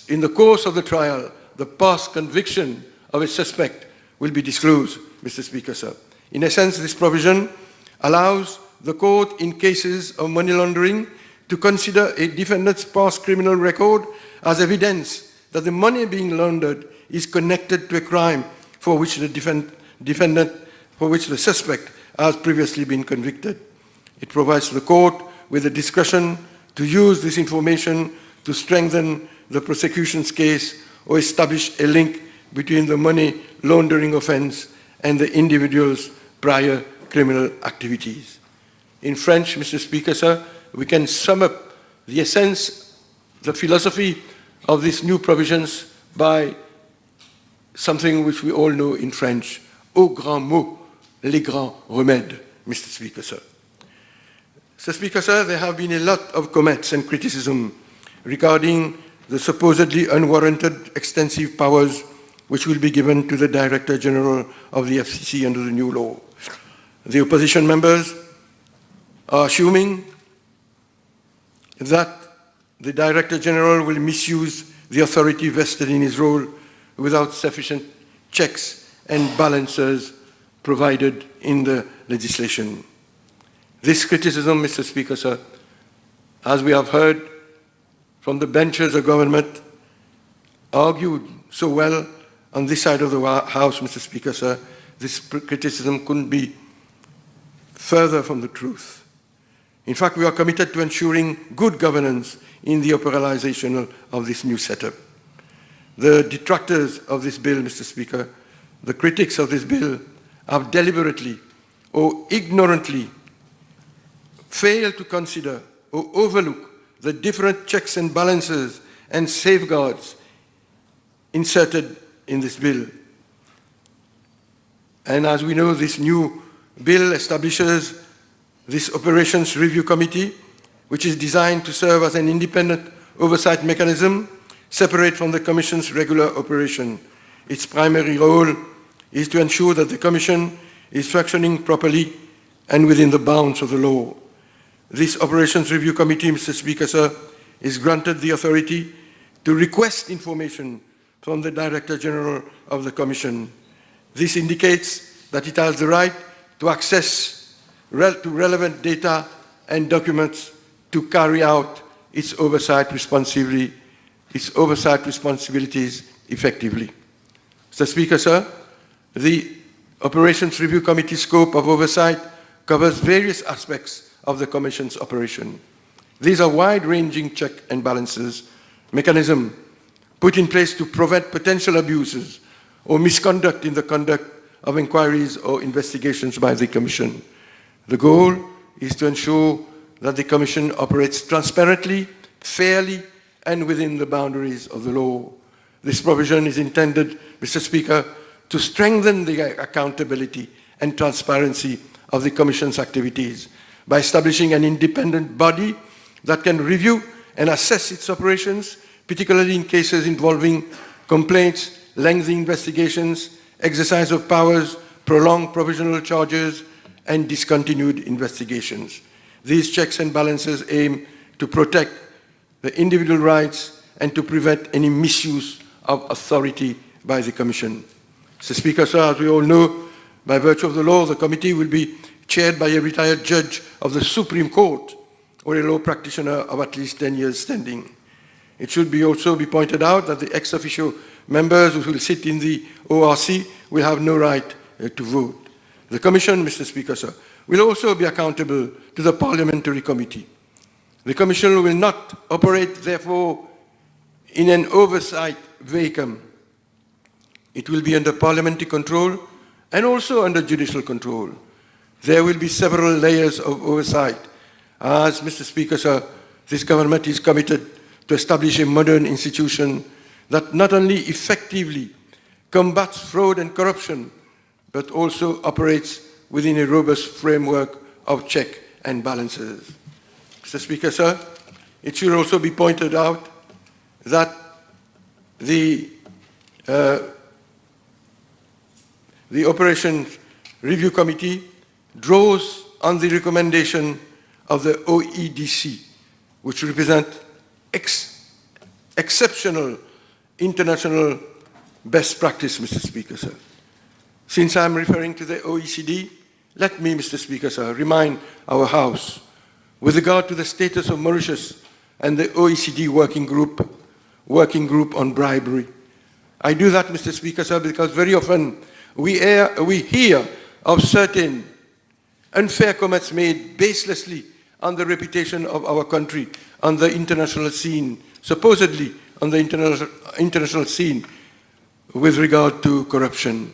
Speaker 3: in the course of the trial, the past conviction of a suspect will be disclosed, Mr. Speaker, sir. In essence, this provision allows the court, in cases of money laundering, to consider a defendant's past criminal record as evidence that the money being laundered is connected to a crime for which the suspect has previously been convicted. It provides the court with the discretion to use this information to strengthen the prosecution's case or establish a link between the money laundering offense and the individual's prior criminal activities. In French, Mr. Speaker, sir, we can sum up the essence, the philosophy of these new provisions by something which we all know in French, aux grands mots, les grands remèdes, Mr. Speaker, sir. Mr. Speaker, sir, there have been a lot of comments and criticism regarding the supposedly unwarranted extensive powers which will be given to the Director General of the FCC under the new law. The opposition members are assuming that the Director General will misuse the authority vested in his role without sufficient checks and balances provided in the legislation. This criticism, Mr. Speaker, sir, as we have heard from the benches of government, argued so well on this side of the House, Mr. Speaker, sir, this criticism couldn't be further from the truth. In fact, we are committed to ensuring good governance in the operationalization of this new setup. The detractors of this bill, Mr. Speaker, the critics of this bill, have deliberately or ignorantly failed to consider or overlook the different checks and balances and safeguards inserted in this bill. And as we know, this new bill establishes this Operations Review Committee, which is designed to serve as an independent oversight mechanism separate from the Commission's regular operation. Its primary role is to ensure that the Commission is functioning properly and within the bounds of the law. This Operations Review Committee, Mr. Speaker, sir, is granted the authority to request information from the Director General of the Commission. This indicates that it has the right to access to relevant data and documents to carry out its oversight responsibilities effectively. Mr. Speaker, sir, the Operations Review Committee scope of oversight covers various aspects of the Commission's operation. These are wide-ranging check and balances mechanisms put in place to prevent potential abuses or misconduct in the conduct of inquiries or investigations by the Commission. The goal is to ensure that the Commission operates transparently, fairly, and within the boundaries of the law. This provision is intended, Mr. Speaker, to strengthen the accountability and transparency of the Commission's activities by establishing an independent body that can review and assess its operations, particularly in cases involving complaints, lengthy investigations, exercise of powers, prolonged provisional charges, and discontinued investigations. These checks and balances aim to protect the individual rights and to prevent any misuse of authority by the Commission. Mr. Speaker, sir, as we all know, by virtue of the law, the committee will be chaired by a retired judge of the Supreme Court or a law practitioner of at least 10 years standing. It should also be pointed out that the ex officio members who will sit in the ORC will have no right to vote. The Commission, Mr. Speaker, sir, will also be accountable to the Parliamentary Committee. The Commission will not operate, therefore, in an oversight vacuum. It will be under parliamentary control and also under judicial control. There will be several layers of oversight. As Mr. Speaker, sir, this government is committed to establish a modern institution that not only effectively combats fraud and corruption, but also operates within a robust framework of check and balances. Mr. Speaker, sir, it should also be pointed out that the Operations Review Committee draws on the recommendation of the OEDC, which represent exceptional international best practice, Mr. Speaker, sir. Since I'm referring to the OECD, let me, Mr. Speaker, sir, remind our House with regard to the status of Mauritius and the OECD working group on bribery. I do that, Mr. Speaker, sir, because very often we hear of certain unfair comments made baselessly on the reputation of our country on the international scene, supposedly on the international scene with regard to corruption.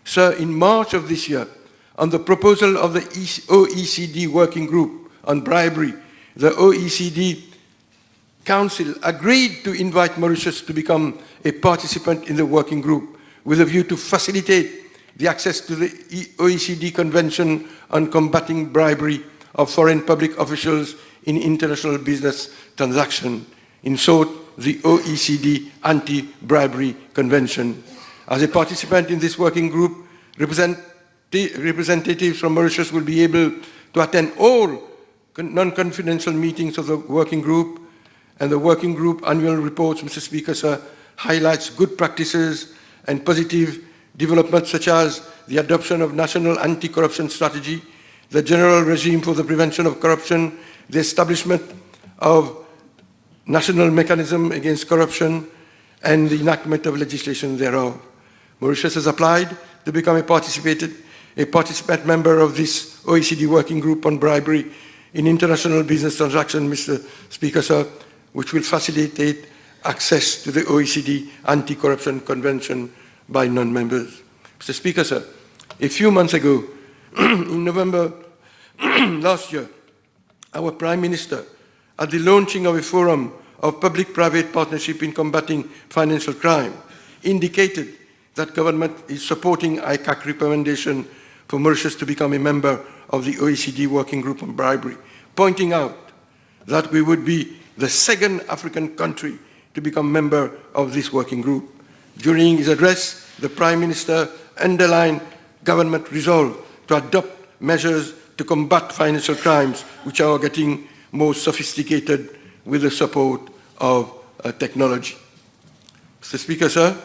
Speaker 3: Sir, in March of this year, on the proposal of the OECD working group on bribery, the OECD Council agreed to invite Mauritius to become a participant in the working group with a view to facilitate the access to the OECD Convention on combating bribery of foreign public officials in international business transactions, in short, the OECD Anti-Bribery Convention. As a participant in this working group, representatives from Mauritius will be able to attend all non-confidential meetings of the working group, and the working group annual reports, Mr. Speaker, sir, highlights good practices and positive developments such as the adoption of national anti-corruption strategy, the general regime for the prevention of corruption, the establishment of national mechanism against corruption, and the enactment of legislation thereof. Mauritius has applied to become a participant member of this OECD working group on bribery in international business transactions, Mr. Speaker, sir, which will facilitate access to the OECD Anti-Corruption Convention by non-members. Mr. Speaker, sir, a few months ago, in November last year, our Prime Minister, at the launching of a forum of public-private partnership in combating financial crime, indicated that government is supporting ICAC recommendation for Mauritius to become a member of the OECD working group on bribery, pointing out that we would be the second African country to become member of this working group. During his address, the Prime Minister underlined government resolve to adopt measures to combat financial crimes, which are getting more sophisticated with the support of technology. Mr. Speaker, sir,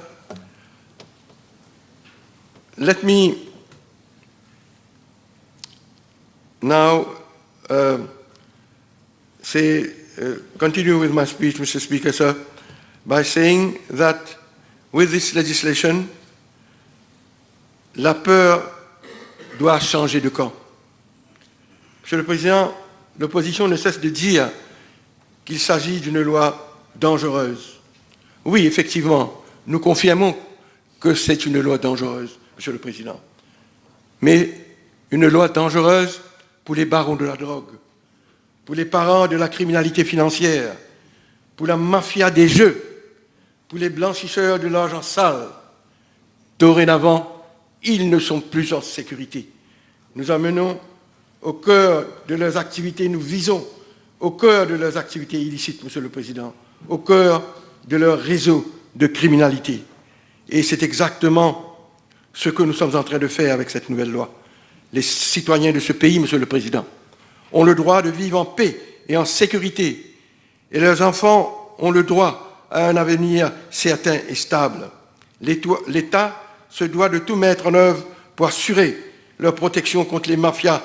Speaker 3: let me now continue with my speech, Mr. Speaker, sir, by saying that with this legislation, la peur doit changer de camp. Monsieur le Président, l'opposition ne cesse de dire qu'il s'agit d'une loi dangereuse. Oui, effectivement, nous confirmons que c'est une loi dangereuse, Monsieur le Président. Mais une loi dangereuse pour les barons de la drogue, pour les parents de la criminalité financière, pour la mafia des jeux, pour les blanchisseurs de l'argent sale. Dorénavant, ils ne sont plus en sécurité. Nous amenons au cœur de leurs activités, nous visons au cœur de leurs activités illicites, Monsieur le Président, au cœur de leur réseau de criminalité. Et c'est exactement ce que nous sommes en train de faire avec cette nouvelle loi. Les citoyens de ce pays, Monsieur le Président, ont le droit de vivre en paix et en sécurité, et leurs enfants ont le droit à un avenir certain et stable. L'État se doit de tout mettre en œuvre pour assurer leur protection contre les mafias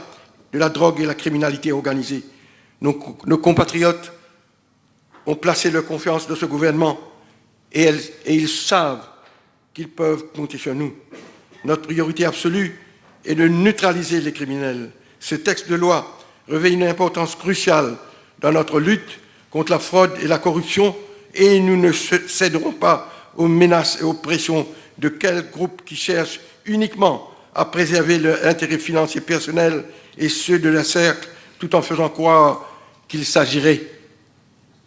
Speaker 3: de la drogue et la criminalité organisée. Nos compatriotes ont placé leur confiance dans ce gouvernement et ils savent qu'ils peuvent compter sur nous. notre priorité absolue est de neutraliser les criminels. Ce texte de loi revêt une importance cruciale dans notre lutte contre la fraude et la corruption et nous ne céderons pas aux menaces et aux pressions de quelques groupes qui cherchent uniquement à préserver leur intérêt financier personnel et ceux de leur cercle, tout en faisant croire qu'il s'agirait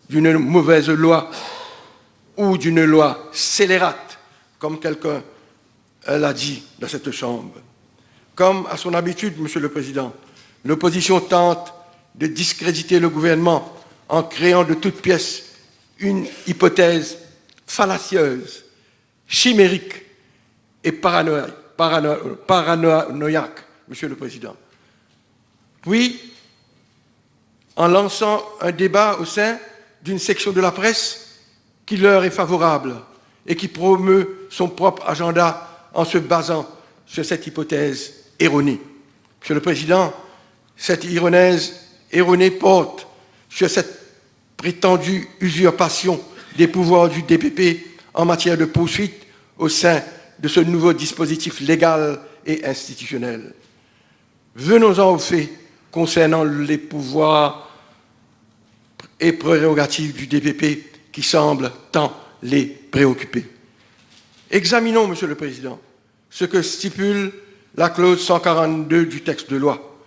Speaker 3: d'une mauvaise loi ou d'une loi scélérate, comme quelqu'un l'a dit dans cette Chambre. Comme à son habitude, Monsieur le Président, l'opposition tente de discréditer le gouvernement en créant de toutes pièces une hypothèse fallacieuse, chimérique et paranoïaque, Monsieur le Président. Puis, en lançant un débat au sein d'une section de la presse qui leur est favorable et qui promeut son propre agenda en se basant sur cette hypothèse erronée. Monsieur le Président, cette hypothèse erronée porte sur cette prétendue usurpation des pouvoirs du DPP en matière de poursuite au sein de ce nouveau dispositif légal et institutionnel. Venons-en aux faits concernant les pouvoirs et prérogatives du DPP qui semblent tant les préoccuper. Examinons, Monsieur le Président, ce que stipule la clause 142 du texte de loi,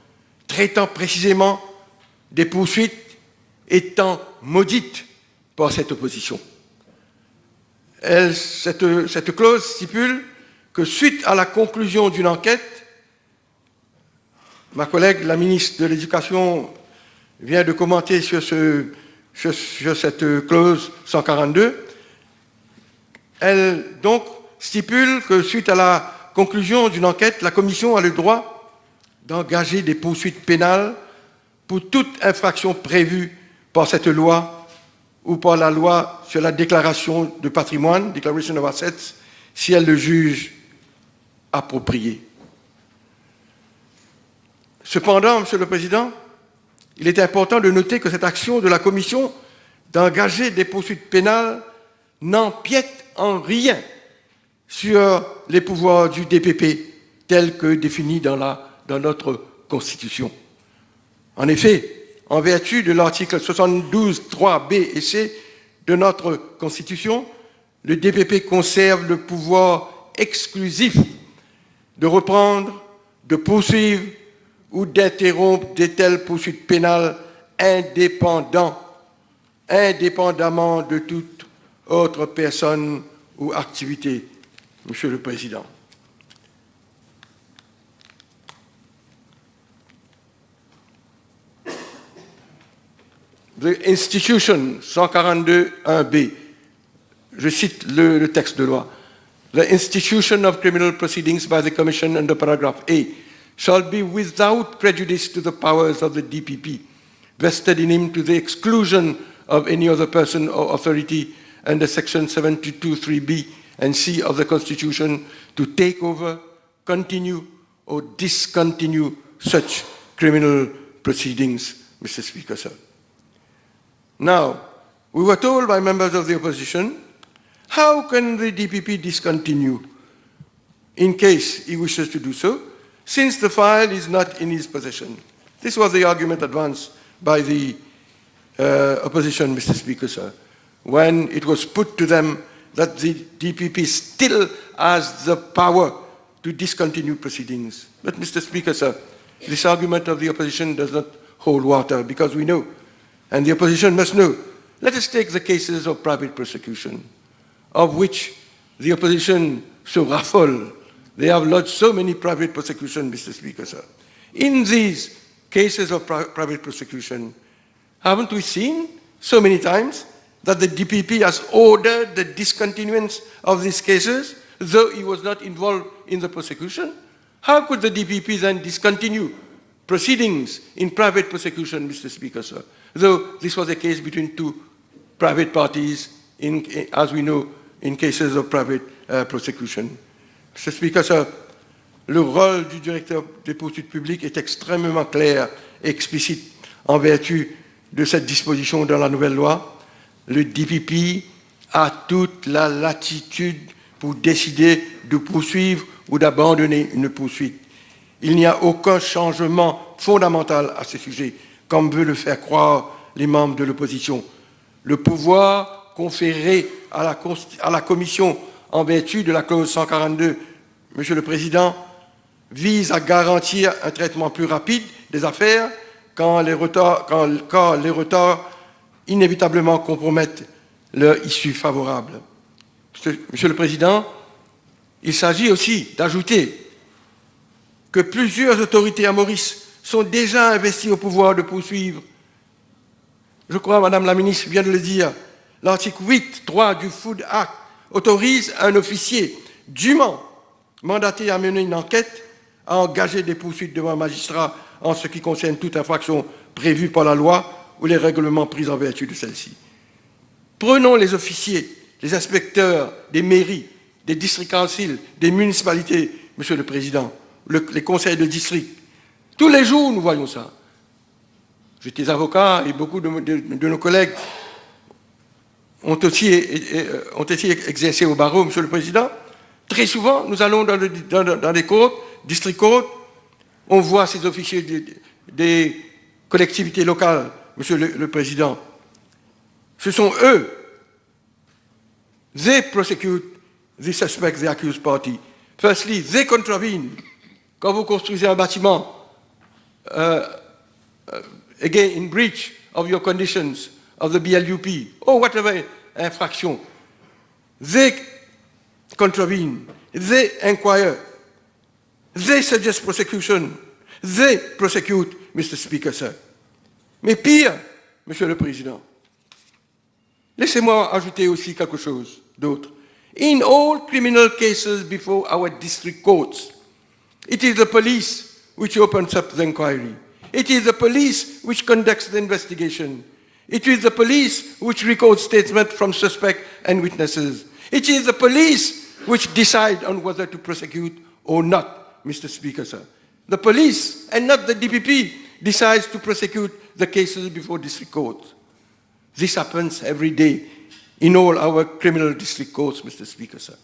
Speaker 3: traitant précisément des poursuites étant maudites par cette opposition. Cette clause stipule que suite à la conclusion d'une enquête, ma collègue, la ministre de l'Éducation, vient de commenter sur cette clause 142, elle donc stipule que suite à la conclusion d'une enquête, la Commission a le droit d'engager des poursuites pénales pour toute infraction prévue par cette loi ou par la loi sur la déclaration de patrimoine, Declaration of Assets, si elle le juge approprié. Cependant, Monsieur le Président, il est important de noter que cette action de la Commission d'engager des poursuites pénales n'empiète en rien sur les pouvoirs du DPP tels que définis dans notre Constitution. En effet, en vertu de l'article 72, 3 B et C de notre Constitution, le DPP conserve le pouvoir exclusif de reprendre, de poursuivre ou d'interrompre de telles poursuites pénales indépendamment de toute autre personne ou activité, Monsieur le Président. The institution, 142.1b, je cite le texte de loi. The institution of criminal proceedings by the Commission under paragraph A shall be without prejudice to the powers of the DPP, vested in him to the exclusion of any other person or authority under section 72.3b and C of the Constitution to take over, continue, or discontinue such criminal proceedings, Mr. Speaker, sir. Now, we were told by members of the opposition, how can the DPP discontinue in case he wishes to do so, since the file is not in his possession? This was the argument advanced by the opposition, Mr. Speaker, sir, when it was put to them that the DPP still has the power to discontinue proceedings. But, Mr. Speaker, sir, this argument of the opposition does not hold water, because we know, and the opposition must know. Let us take the cases of private prosecution, of which the opposition so raffle. They have lodged so many private prosecutions, Mr. Speaker, sir. In these cases of private prosecution, haven't we seen so many times that the DPP has ordered the discontinuance of these cases, though he was not involved in the prosecution? How could the DPP then discontinue proceedings in private prosecution, Mr. Speaker, sir? Though this was a case between two private parties, as we know, in cases of private prosecution. Mr. Speaker, sir, le rôle du directeur des poursuites publiques est extrêmement clair et explicite en vertu de cette disposition dans la nouvelle loi. Le DPP a toute la latitude pour décider de poursuivre ou d'abandonner une poursuite. Il n'y a aucun changement fondamental à ce sujet, comme veulent le faire croire les membres de l'opposition. Le pouvoir conféré à la Commission en vertu de la clause 142, Monsieur le Président, vise à garantir un traitement plus rapide des affaires quand les retards inévitablement compromettent leur issue favorable. Monsieur le Président, il s'agit aussi d'ajouter que plusieurs autorités à Maurice sont déjà investies au pouvoir de poursuivre. Je crois, Madame la Ministre vient de le dire, l'article 8.3 du Food Act autorise un officier dûment mandaté à mener une enquête à engager des poursuites devant un magistrat en ce qui concerne toute infraction prévue par la loi ou les règlements pris en vertu de celle-ci. Prenons les officiers, les inspecteurs des mairies, des districts councils, des municipalités, Monsieur le Président, les conseils de district. Tous les jours, nous voyons ça. J'étais avocat et beaucoup de nos collègues ont aussi exercé au barreau, Monsieur le Président. Très souvent, nous allons dans des côtes, district côtes, on voit ces officiers des collectivités locales, Monsieur le Président. Ce sont eux. They prosecute the suspect, the accused party. Firstly, they contravene. Quand vous construisez un bâtiment, again, in breach of your conditions of the BLUP, or whatever infraction, they contravene, they inquire, they suggest prosecution, they prosecute, Mr. Speaker, sir. Mais pire, Monsieur le Président, laissez-moi ajouter aussi quelque chose d'autre. In all criminal cases before our district courts, it is the police which opens up the inquiry. It is the police which conducts the investigation. It is the police which records statements from suspects and witnesses. It is the police which decide on whether to prosecute or not, Mr. Speaker, sir. The police and not the DPP decides to prosecute the cases before district courts. This happens every day in all our criminal district courts, Mr. Speaker, sir.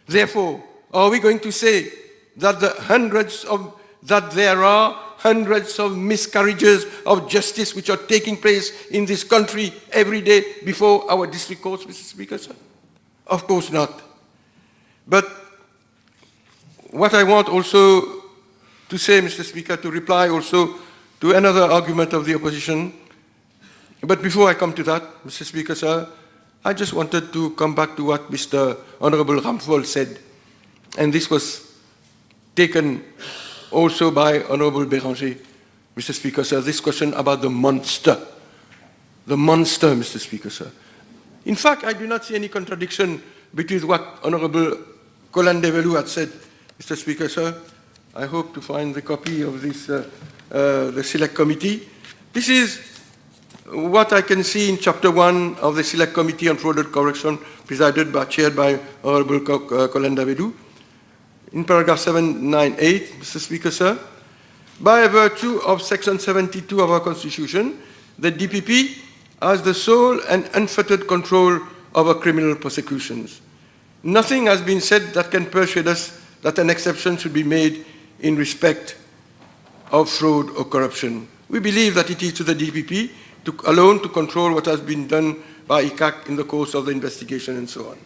Speaker 3: Therefore, are we going to say that there are hundreds of miscarriages of justice which are taking place in this country every day before our district courts, Mr. Speaker, sir? Of course not. But what I want also to say, Mr. Speaker, to reply also to another argument of the opposition, but before I come to that, Mr. Speaker, sir, I just wanted to come back to what Mr. Honorable Ramphal said, and this was taken also by Honorable Béranger, Mr. Speaker, sir, this question about the monster, Mr. Speaker, sir. In fact, I do not see any contradiction between what Honorable Colin Develou had said, Mr. Speaker, sir. I hope to find the copy of this, the Select Committee. This is what I can see in Chapter 1 of the Select Committee on Fraud and Corruption, chaired by Honorable Colin Develou. In paragraph 798, Mr. Speaker, sir, by virtue of Section 72 of our Constitution, the DPP has the sole and unfettered control over criminal prosecutions. Nothing has been said that can persuade us that an exception should be made in respect of fraud or corruption. We believe that it is to the DPP alone to control what has been done by ICAC in the course of the investigation and so on.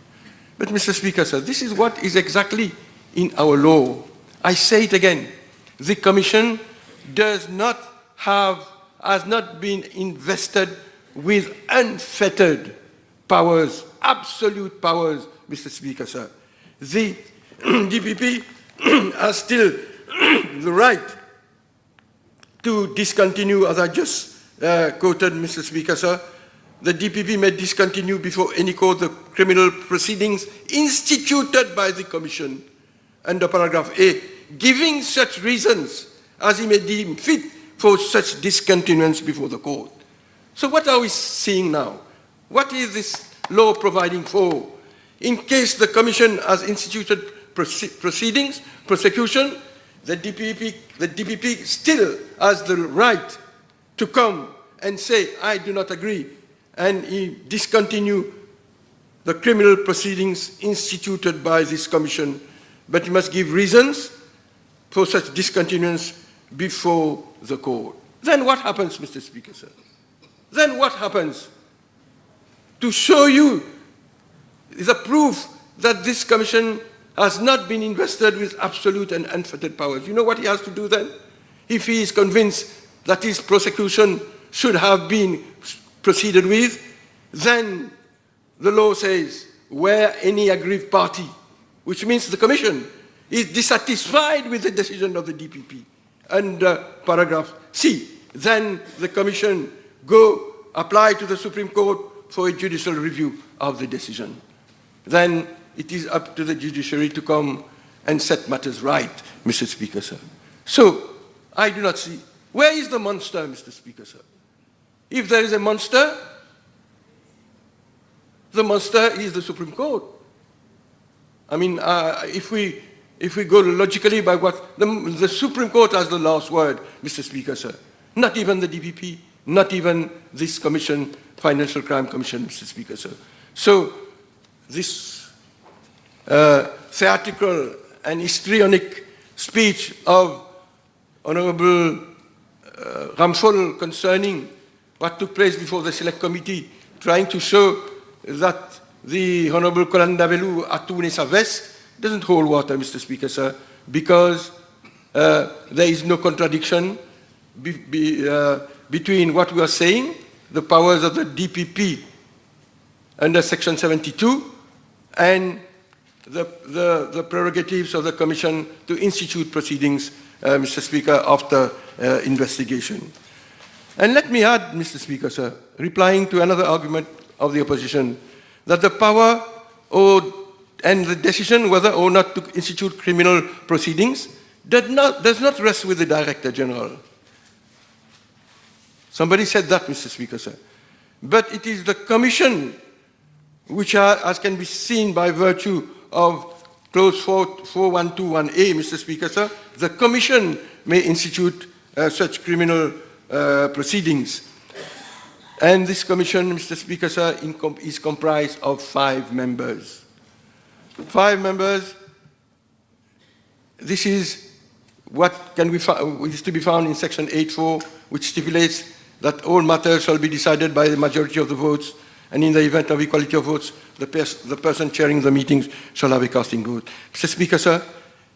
Speaker 3: But, Mr. Speaker, sir, this is what is exactly in our law. I say it again. The Commission has not been invested with unfettered powers, absolute powers, Mr. Speaker, sir. The DPP has still the right to discontinue, as I just quoted, Mr. Speaker, sir. The DPP may discontinue before any court the criminal proceedings instituted by the Commission under paragraph A, giving such reasons as he may deem fit for such discontinuance before the court. So what are we seeing now? What is this law providing for? In case the Commission has instituted proceedings, prosecution, the DPP still has the right to come and say, I do not agree, and he discontinue the criminal proceedings instituted by this Commission but you must give reasons for such discontinuance before the court. Then what happens, Mr. Speaker, sir? Then what happens? To show you is a proof that this commission has not been invested with absolute and unfettered powers. You know what he has to do then? If he is convinced that his prosecution should have been proceeded with, then the law says where any aggrieved party, which means the commission, is dissatisfied with the decision of the DPP under paragraph C, then the commission go apply to the Supreme Court for a judicial review of the decision. Then it is up to the judiciary to come and set matters right, Mr. Speaker, sir. So, I do not see, where is the monster, Mr. Speaker, sir? If there is a monster, the monster is the Supreme Court. I mean, if we go logically by what, the Supreme Court has the last word, Mr. Speaker, sir. Not even the DPP, not even this commission, Financial Crime Commission, Mr. Speaker, sir. So, this theatrical and histrionic speech of Honorable Ramphal concerning what took place before the Select Committee, trying to show that the Honorable Kolandabelu a tourné sa veste, doesn't hold water, Mr. Speaker, sir, because there is no contradiction between what we are saying, the powers of the DPP under Section 72, and the prerogatives of the Commission to institute proceedings, Mr. Speaker, after investigation. And let me add, Mr. Speaker, sir, replying to another argument of the opposition, that the power and the decision whether or not to institute criminal proceedings does not rest with the Director General. Somebody said that, Mr. Speaker, sir. But it is the Commission which are, as can be seen by virtue of clause 4121A, Mr. Speaker, sir, the Commission may institute such criminal proceedings. And this Commission, Mr. Speaker, sir, is comprised of 5 members. 5 members. This is what is to be found in Section 8.4, which stipulates that all matters shall be decided by the majority of the votes, and in the event of equality of votes, the person chairing the meetings shall have a casting vote. Mr. Speaker, sir,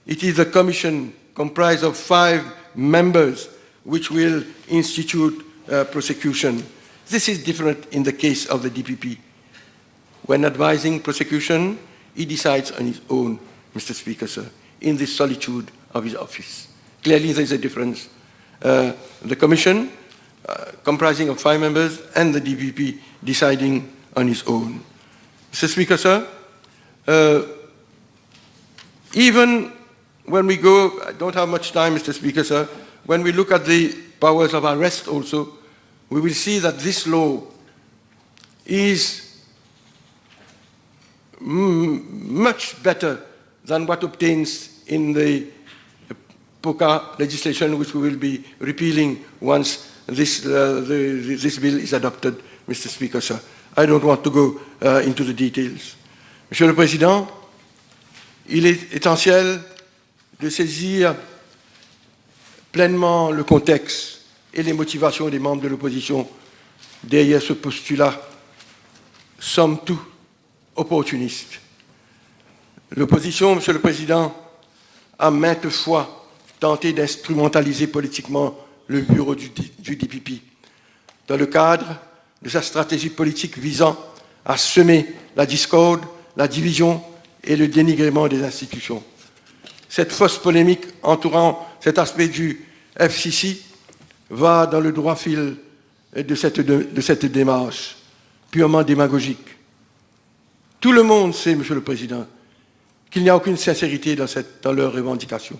Speaker 3: it is a commission comprised of 5 members which will institute prosecution. This is different in the case of the DPP. When advising prosecution, he decides on his own, Mr. Speaker, sir, in the solitude of his office. Clearly, there is a difference. The commission, comprising of 5 members, and the DPP deciding on his own. Mr. Speaker, sir, even when we go, I don't have much time, Mr. Speaker, sir, when we look at the powers of arrest also, we will see that this law is much better than what obtains in the POCA legislation, which we will be repealing once this bill is adopted, Mr. Speaker, sir. I don't want to go into the details. Monsieur le Président, il est essentiel de saisir pleinement le contexte et les motivations des membres de l'opposition derrière ce postulat, somme toute opportuniste. L'opposition, Monsieur le Président, a maintes fois tenté d'instrumentaliser politiquement le bureau du DPP dans le cadre de sa stratégie politique visant à semer la discorde, la division et le dénigrement des institutions. Cette fausse polémique entourant cet aspect du FCC va dans le droit fil de cette démarche purement démagogique. Tout le monde sait, Monsieur le Président, qu'il n'y a aucune sincérité dans leurs revendications.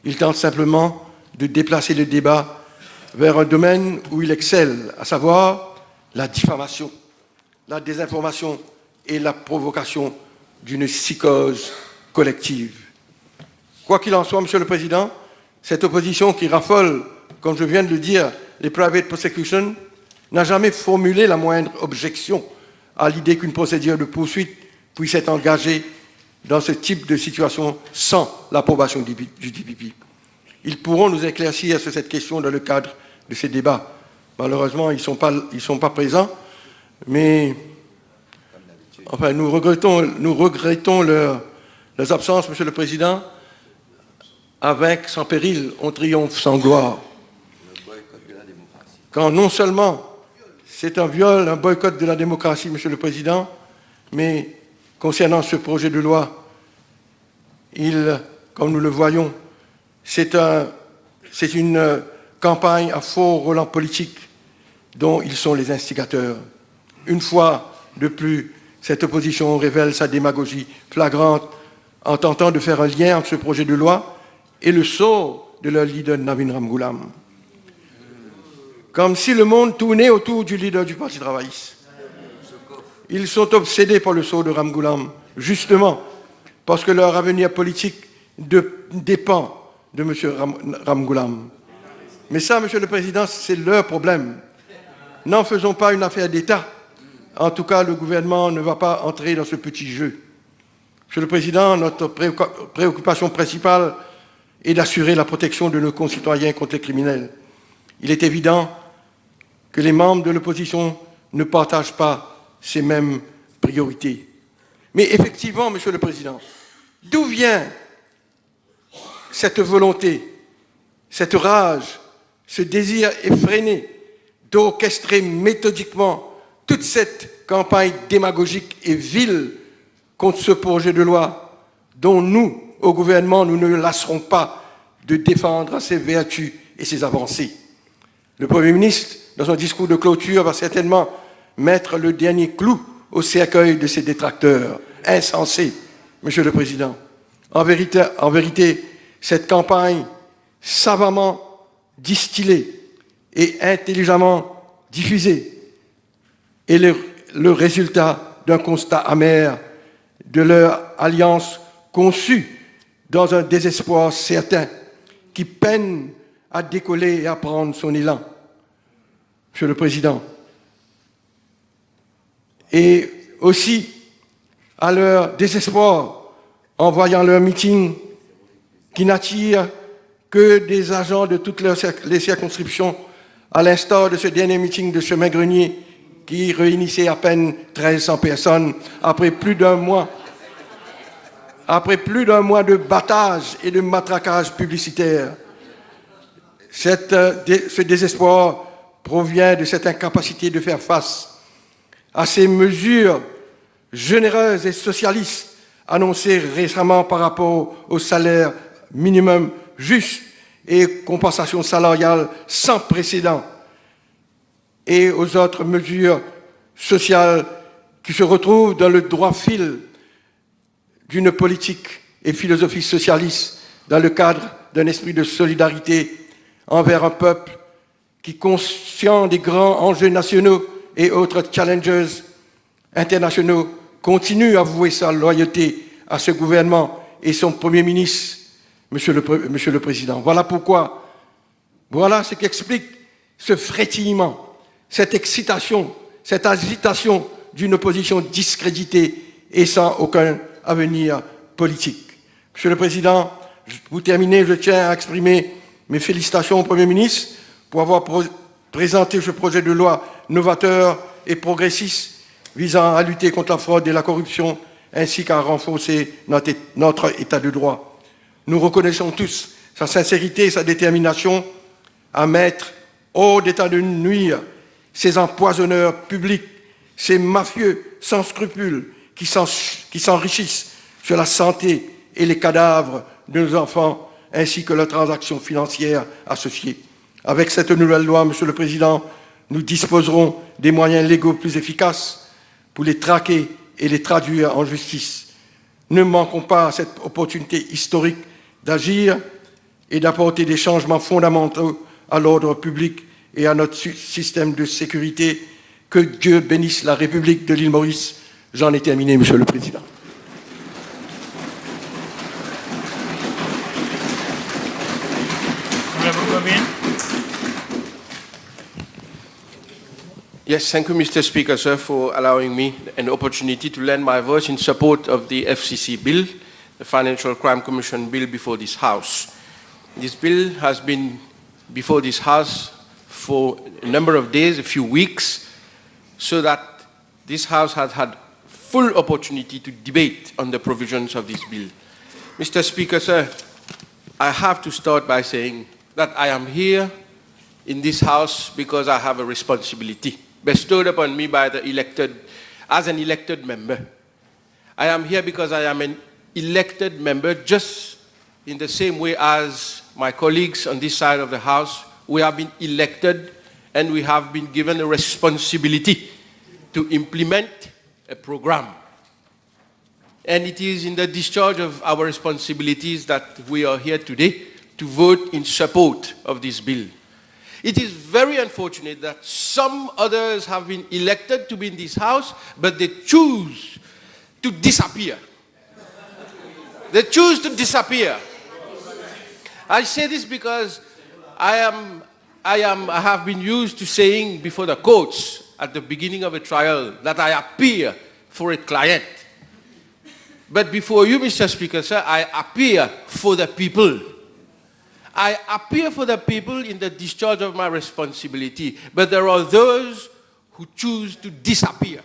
Speaker 3: Ils tentent simplement de déplacer le débat vers un domaine où il excelle, à savoir la diffamation, la désinformation et la provocation d'une psychose collective. Quoi qu'il en soit, Monsieur le Président, cette opposition qui raffole, comme je viens de le dire, les private prosecutions, n'a jamais formulé la moindre objection à l'idée qu'une procédure de poursuite puisse être engagée dans ce type de situation sans l'approbation du DPP. Ils pourront nous éclaircir sur cette question dans le cadre de ces débats. Malheureusement, ils ne sont pas présents, mais enfin, nous regrettons leurs absences, Monsieur le Président. Avec sans péril, on triomphe sans gloire. Quand non seulement c'est un viol, un boycott de la démocratie, Monsieur le Président, mais concernant ce projet de loi, comme nous le voyons, c'est une campagne à fort relent politique dont ils sont les instigateurs. Une fois de plus, cette opposition révèle sa démagogie flagrante en tentant de faire un lien entre ce projet de loi et le sort de leur leader Navin Ramgoolam. Comme si le monde tournait autour du leader du Parti travailliste. Ils sont obsédés par le sort de Ramgoolam, justement parce que leur avenir politique dépend de M. Ramgoolam. Mais ça, Monsieur le Président, c'est leur problème. N'en faisons pas une affaire d'État. En tout cas, le gouvernement ne va pas entrer dans ce petit jeu. Monsieur le Président, notre préoccupation principale est d'assurer la protection de nos concitoyens contre les criminels. Il est évident que les membres de l'opposition ne partagent pas ces mêmes priorités. Mais effectivement, Monsieur le Président, d'où vient cette volonté, cette rage, ce désir effréné d'orchestrer méthodiquement toute cette campagne démagogique et vile contre ce projet de loi dont nous, au gouvernement, nous ne lasserons pas de défendre ses vertus et ses avancées. Le Premier ministre, dans son discours de clôture, va certainement mettre le dernier clou au cercueil de ses détracteurs. Insensé, Monsieur le Président. En vérité, cette campagne savamment distillée et intelligemment diffusée est le résultat d'un constat amer de leur alliance conçue dans un désespoir certain qui peine à décoller et à prendre son élan. Monsieur le Président. Et aussi, à leur désespoir, en voyant leur meeting qui n'attire que des agents de toutes les circonscriptions, à l'instar de ce dernier meeting de Chemin-Grenier qui réunissait à peine 1300 personnes après plus d'un mois de battage et de matraquage publicitaire. Ce désespoir provient de cette incapacité de faire face à ces mesures généreuses et socialistes annoncées récemment par rapport au salaire minimum juste et compensation salariale sans précédent et aux autres mesures sociales qui se retrouvent dans le droit fil d'une politique et philosophie socialiste dans le cadre d'un esprit de solidarité envers un peuple qui, conscient des grands enjeux nationaux et autres challengers internationaux, continue à vouer sa loyauté à ce gouvernement et son Premier ministre, Monsieur le Président. Voilà pourquoi, voilà ce qui explique ce frétillement, cette excitation, cette agitation d'une opposition discréditée et sans aucun avenir politique. Monsieur le Président, pour terminer, je tiens à exprimer mes félicitations au Premier ministre pour avoir présenté ce projet de loi novateur et progressiste visant à lutter contre la fraude et la corruption ainsi qu'à renforcer notre état de droit. Nous reconnaissons tous sa sincérité et sa détermination à mettre hors d'état de nuire ces empoisonneurs publics, ces mafieux sans scrupules qui s'enrichissent sur la santé et les cadavres de nos enfants ainsi que leurs transactions financières associées. Avec cette nouvelle loi, Monsieur le Président, nous disposerons des moyens légaux plus efficaces pour les traquer et les traduire en justice. Ne manquons pas à cette opportunité historique d'agir et d'apporter des changements fondamentaux à l'ordre public et à notre système de sécurité. Que Dieu bénisse la République de l'île Maurice. J'en ai terminé, Monsieur le Président.
Speaker 2: Yes, thank you, Mr. Speaker, sir, for allowing me an opportunity to lend my voice in support of the FCC bill, the Financial Crime Commission bill, before this House. This bill has been before this House for a number of days, a few weeks, so that this House has had full opportunity to debate on the provisions of this bill. Mr. Speaker, sir, I have to start by saying that I am here in this House because I have a responsibility bestowed upon me by the as an elected member. I am here because I am an elected member, just in the same way as my colleagues on this side of the House. We have been elected and we have been given a responsibility to implement a program. And it is in the discharge of our responsibilities that we are here today to vote in support of this bill. It is very unfortunate that some others have been elected to be in this House, but they choose to disappear. They choose to disappear. I say this because I have been used to saying before the courts at the beginning of a trial that I appear for a client. But before you, Mr. Speaker, sir, I appear for the people. I appear for the people in the discharge of my responsibility. But there are those who choose to disappear.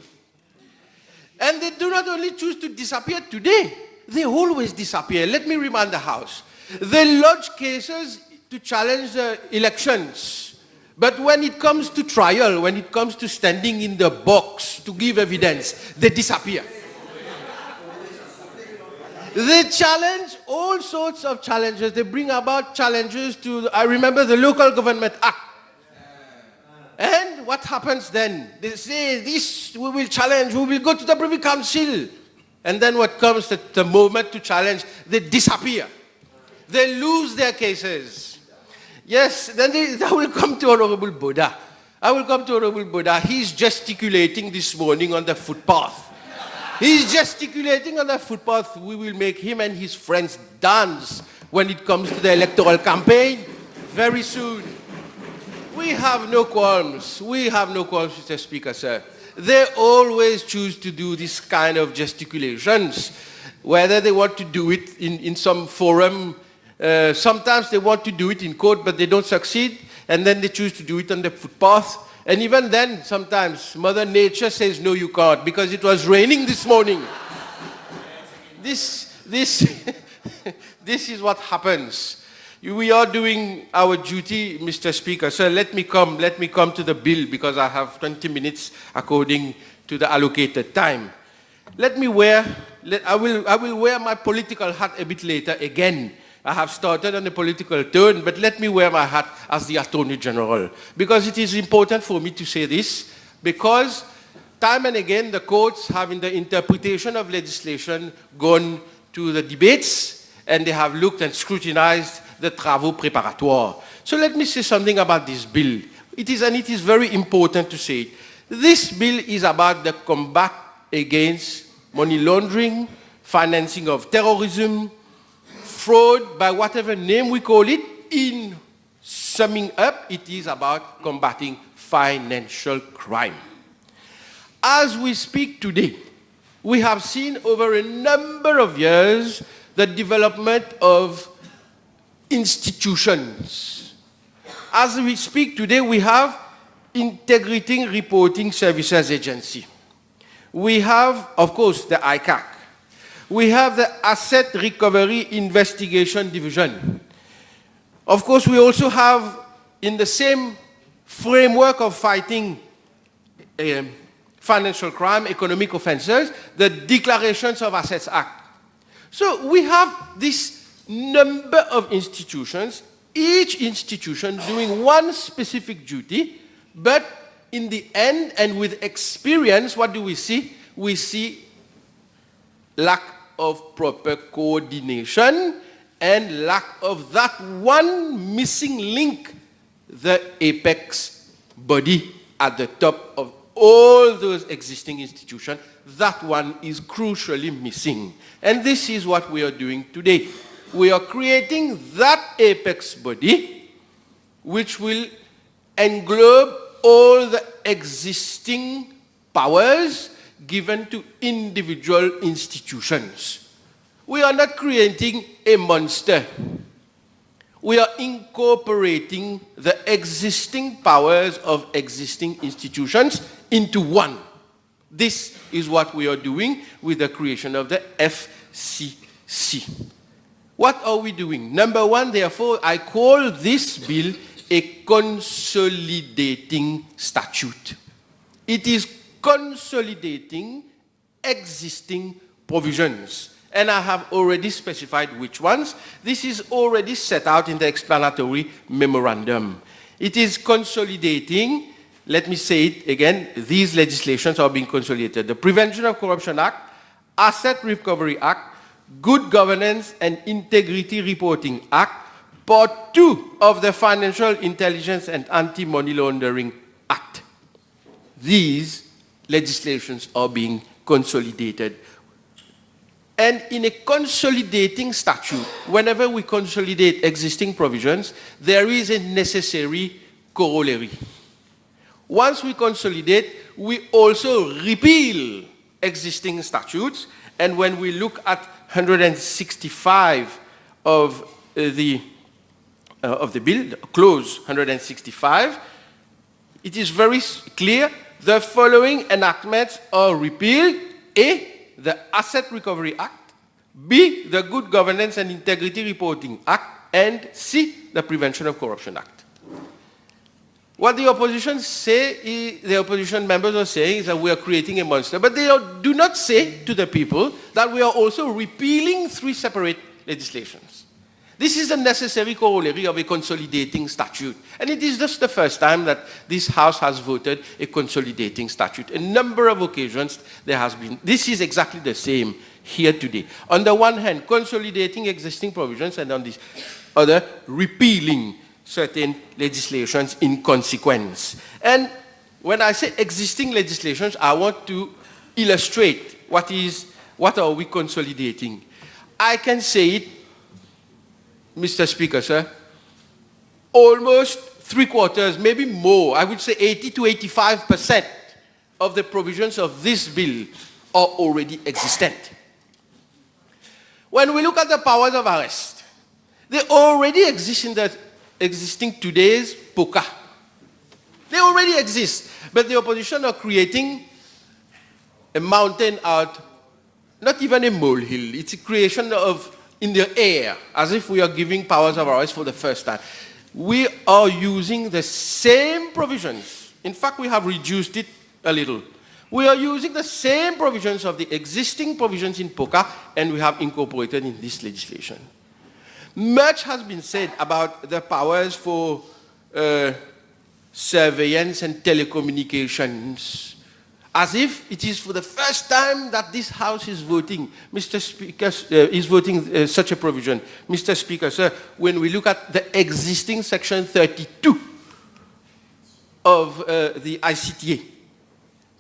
Speaker 2: And they do not only choose to disappear today, they always disappear. Let me remind the House. They lodge cases to challenge the elections. But when it comes to trial, when it comes to standing in the box to give evidence, they disappear. They challenge all sorts of challenges. They bring about challenges to, I remember the Local Government Act. And what happens then? They say, this we will challenge, we will go to the Privy Council. And then what comes at the moment to challenge, they disappear. They lose their cases. Yes, then I will come to Honorable Boda. I will come to Honorable Boda. He's gesticulating this morning on the footpath. He's gesticulating on the footpath. We will make him and his friends dance when it comes to the electoral campaign very soon. We have no qualms. We have no qualms, Mr. Speaker, sir. They always choose to do this kind of gesticulations, whether they want to do it in some forum. Sometimes they want to do it in court, but they don't succeed, and then they choose to do it on the footpath. And even then, sometimes, Mother Nature says, no, you can't, because it was raining this morning. This is what happens. We are doing our duty, Mr. Speaker. So let me come to the bill, because I have 20 minutes according to the allocated time. I will wear my political hat a bit later again. I have started on a political turn, but let me wear my hat as the Attorney General. Because it is important for me to say this, because time and again the courts have, in the interpretation of legislation, gone to the debates, and they have looked and scrutinized the travaux préparatoires. So let me say something about this bill. It is very important to say it. This bill is about the combat against money laundering, financing of terrorism, fraud, by whatever name we call it. In summing up, it is about combating financial crime. As we speak today, we have seen over a number of years the development of institutions. As we speak today, we have Integrating Reporting Services Agency. We have, of course, the ICAC. We have the Asset Recovery Investigation Division. Of course, we also have, in the same framework of fighting financial crime, economic offenses, the Declarations of Assets Act. So we have this number of institutions, each institution doing one specific duty, but in the end and with experience, what do we see? We see lack of proper coordination and lack of that one missing link, the apex body at the top of all those existing institutions. That one is crucially missing. And this is what we are doing today. We are creating that apex body which will englobe all the existing powers given to individual institutions. We are not creating a monster. We are incorporating the existing powers of existing institutions into one. This is what we are doing with the creation of the FCC. What are we doing? Number one, therefore, I call this bill a consolidating statute. It is consolidating existing provisions. And I have already specified which ones. This is already set out in the explanatory memorandum. It is consolidating, let me say it again, these legislations are being consolidated. The Prevention of Corruption Act, Asset Recovery Act, Good Governance and Integrity Reporting Act, Part 2 of the Financial Intelligence and Anti-Money Laundering Act. These legislations are being consolidated. And in a consolidating statute, whenever we consolidate existing provisions, there is a necessary corollary. Once we consolidate, we also repeal existing statutes. And when we look at 165 of the bill, clause 165, it is very clear the following enactments are repealed: A, the Asset Recovery Act, B, the Good Governance and Integrity Reporting Act, and C, the Prevention of Corruption Act. What the opposition the opposition members are saying is that we are creating a monster, but they do not say to the people that we are also repealing 3 separate legislations. This is a necessary corollary of a consolidating statute. And it is just the first time that this House has voted a consolidating statute. A number of occasions there has been. This is exactly the same here today. On the one hand, consolidating existing provisions, and on the other, repealing certain legislations in consequence. And when I say existing legislations, I want to illustrate what are we consolidating. I can say it, Mr. Speaker, sir, almost 3/4, maybe more, I would say 80 to 85% of the provisions of this bill are already existent. When we look at the powers of arrest, they already exist in the existing today's POCA. They already exist, but the opposition are creating a mountain out, not even a molehill. It's a creation of in the air, as if we are giving powers of arrest for the first time. We are using the same provisions. In fact, we have reduced it a little. We are using the same provisions of the existing provisions in POCA, and we have incorporated in this legislation. Much has been said about the powers for surveillance and telecommunications, as if it is for the first time that this House is voting, Mr. Speaker, such a provision. Mr. Speaker, sir, when we look at the existing Section 32 of the ICTA,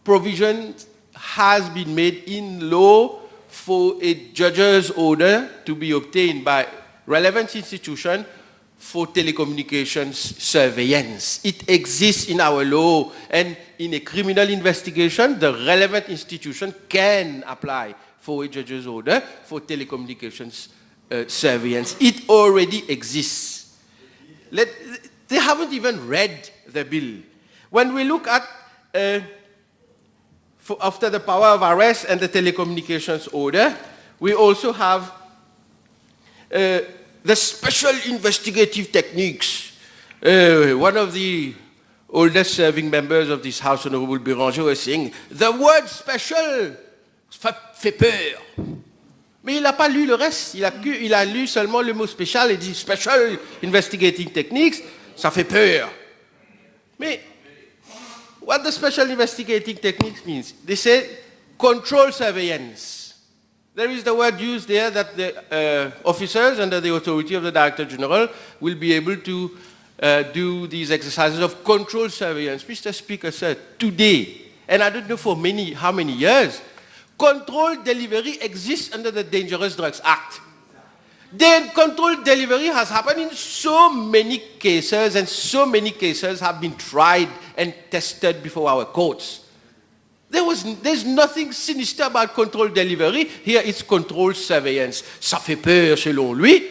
Speaker 2: provision has been made in law for a judge's order to be obtained by relevant institution for telecommunications surveillance. It exists in our law, and in a criminal investigation, the relevant institution can apply for a judge's order for telecommunications surveillance. It already exists. They haven't even read the bill. When we look at, after the power of arrest and the telecommunications order, we also have the special investigative techniques. One of the oldest serving members of this House, Honorable Béranger, was saying, the word special fait peur. Mais il n'a pas lu le reste. Il a lu seulement le mot spécial et dit special investigating techniques, ça fait peur. Mais what the special investigating techniques means? They say control surveillance. There is the word used there that the officers under the authority of the Director General will be able to do these exercises of control surveillance. Mr. Speaker, sir, today, and I don't know for how many years, controlled delivery exists under the Dangerous Drugs Act. Then controlled delivery has happened in so many cases, and so many cases have been tried and tested before our courts. There's nothing sinister about controlled delivery. Here it's controlled surveillance. Ça fait peur selon lui.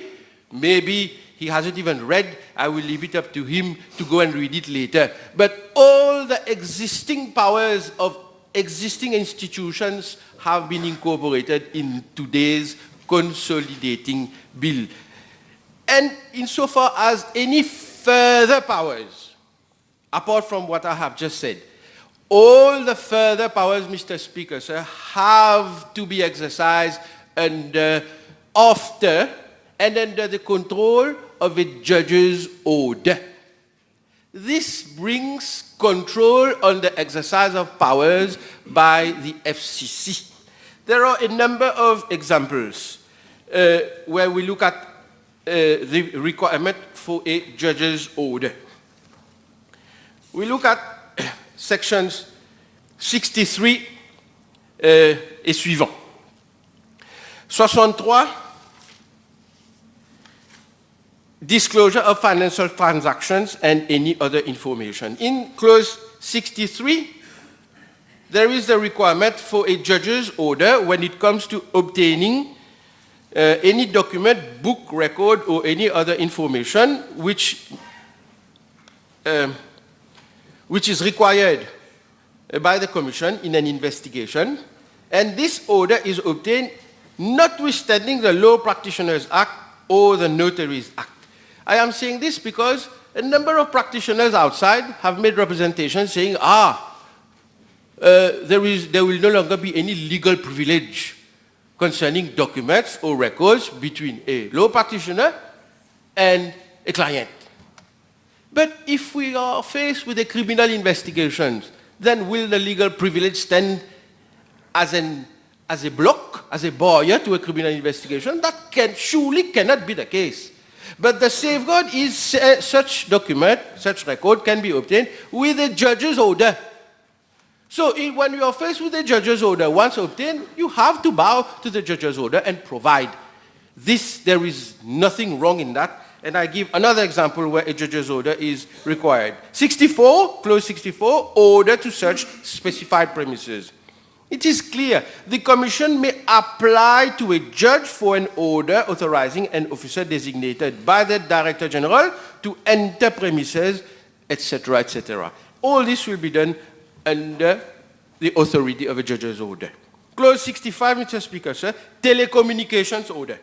Speaker 2: Maybe he hasn't even read. I will leave it up to him to go and read it later. But all the existing powers of existing institutions have been incorporated in today's consolidating bill. And insofar as any further powers, apart from what I have just said, all the further powers, Mr. Speaker, sir, have to be exercised after and under the control of a judge's order. This brings control on the exercise of powers by the FCC. There are a number of examples where we look at the requirement for a judge's order. We look at sections 63 et suivants. 63, disclosure of financial transactions and any other information. In clause 63, there is the requirement for a judge's order when it comes to obtaining any document, book, record, or any other information which is required by the Commission in an investigation, and this order is obtained notwithstanding the Law Practitioners Act or the Notaries Act. I am saying this because a number of practitioners outside have made representations saying, there will no longer be any legal privilege concerning documents or records between a law practitioner and a client. But if we are faced with a criminal investigation, then will the legal privilege stand as a block, as a barrier to a criminal investigation? That surely cannot be the case. But the safeguard is such document, such record can be obtained with a judge's order. So when you are faced with a judge's order, once obtained, you have to bow to the judge's order and provide. There is nothing wrong in that. And I give another example where a judge's order is required. 64, clause 64, order to search specified premises. It is clear the Commission may apply to a judge for an order authorizing an officer designated by the Director General to enter premises, etc., etc. All this will be done under the authority of a judge's order. Clause 65, Mr. Speaker, sir, telecommunications order.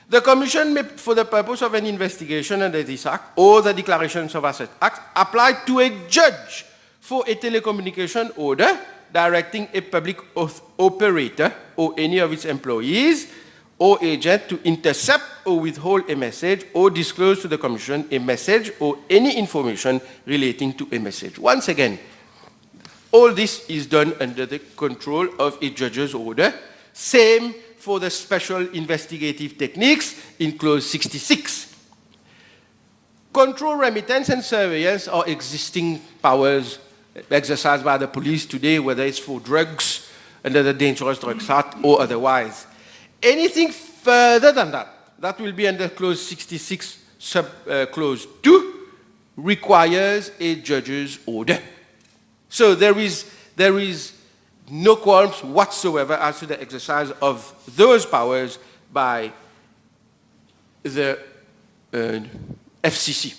Speaker 2: The Commission may, for the purpose of an investigation under this Act or the Declarations of Assets Act, apply to a judge for a telecommunication order directing a public operator or any of its employees or agent to intercept or withhold a message or disclose to the Commission a message or any information relating to a message. Once again, all this is done under the control of a judge's order. Same for the special investigative techniques in clause 66. Control, remittance, and surveillance are existing powers exercised by the police today, whether it's for drugs, under the Dangerous Drugs Act, or otherwise. Anything further than that, that will be under clause 66, clause 2, requires a judge's order. So there is no qualms whatsoever as to the exercise of those powers by the FCC.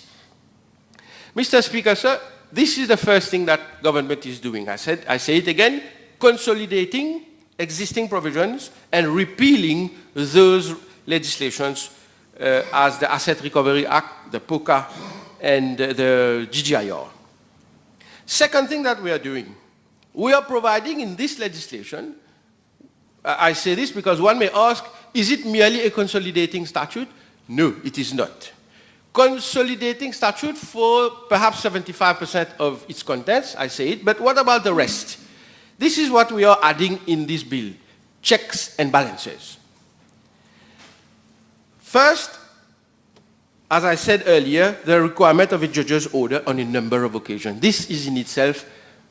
Speaker 2: Mr. Speaker, sir, this is the first thing that government is doing. I say it again, consolidating existing provisions and repealing those legislations as the Asset Recovery Act, the POCA, and the GGIR. Second thing that we are doing, we are providing in this legislation, I say this because one may ask, is it merely a consolidating statute? No, it is not. Consolidating statute for perhaps 75% of its contents, I say it, but what about the rest? This is what we are adding in this bill, checks and balances. First, as I said earlier, the requirement of a judge's order on a number of occasions. This is in itself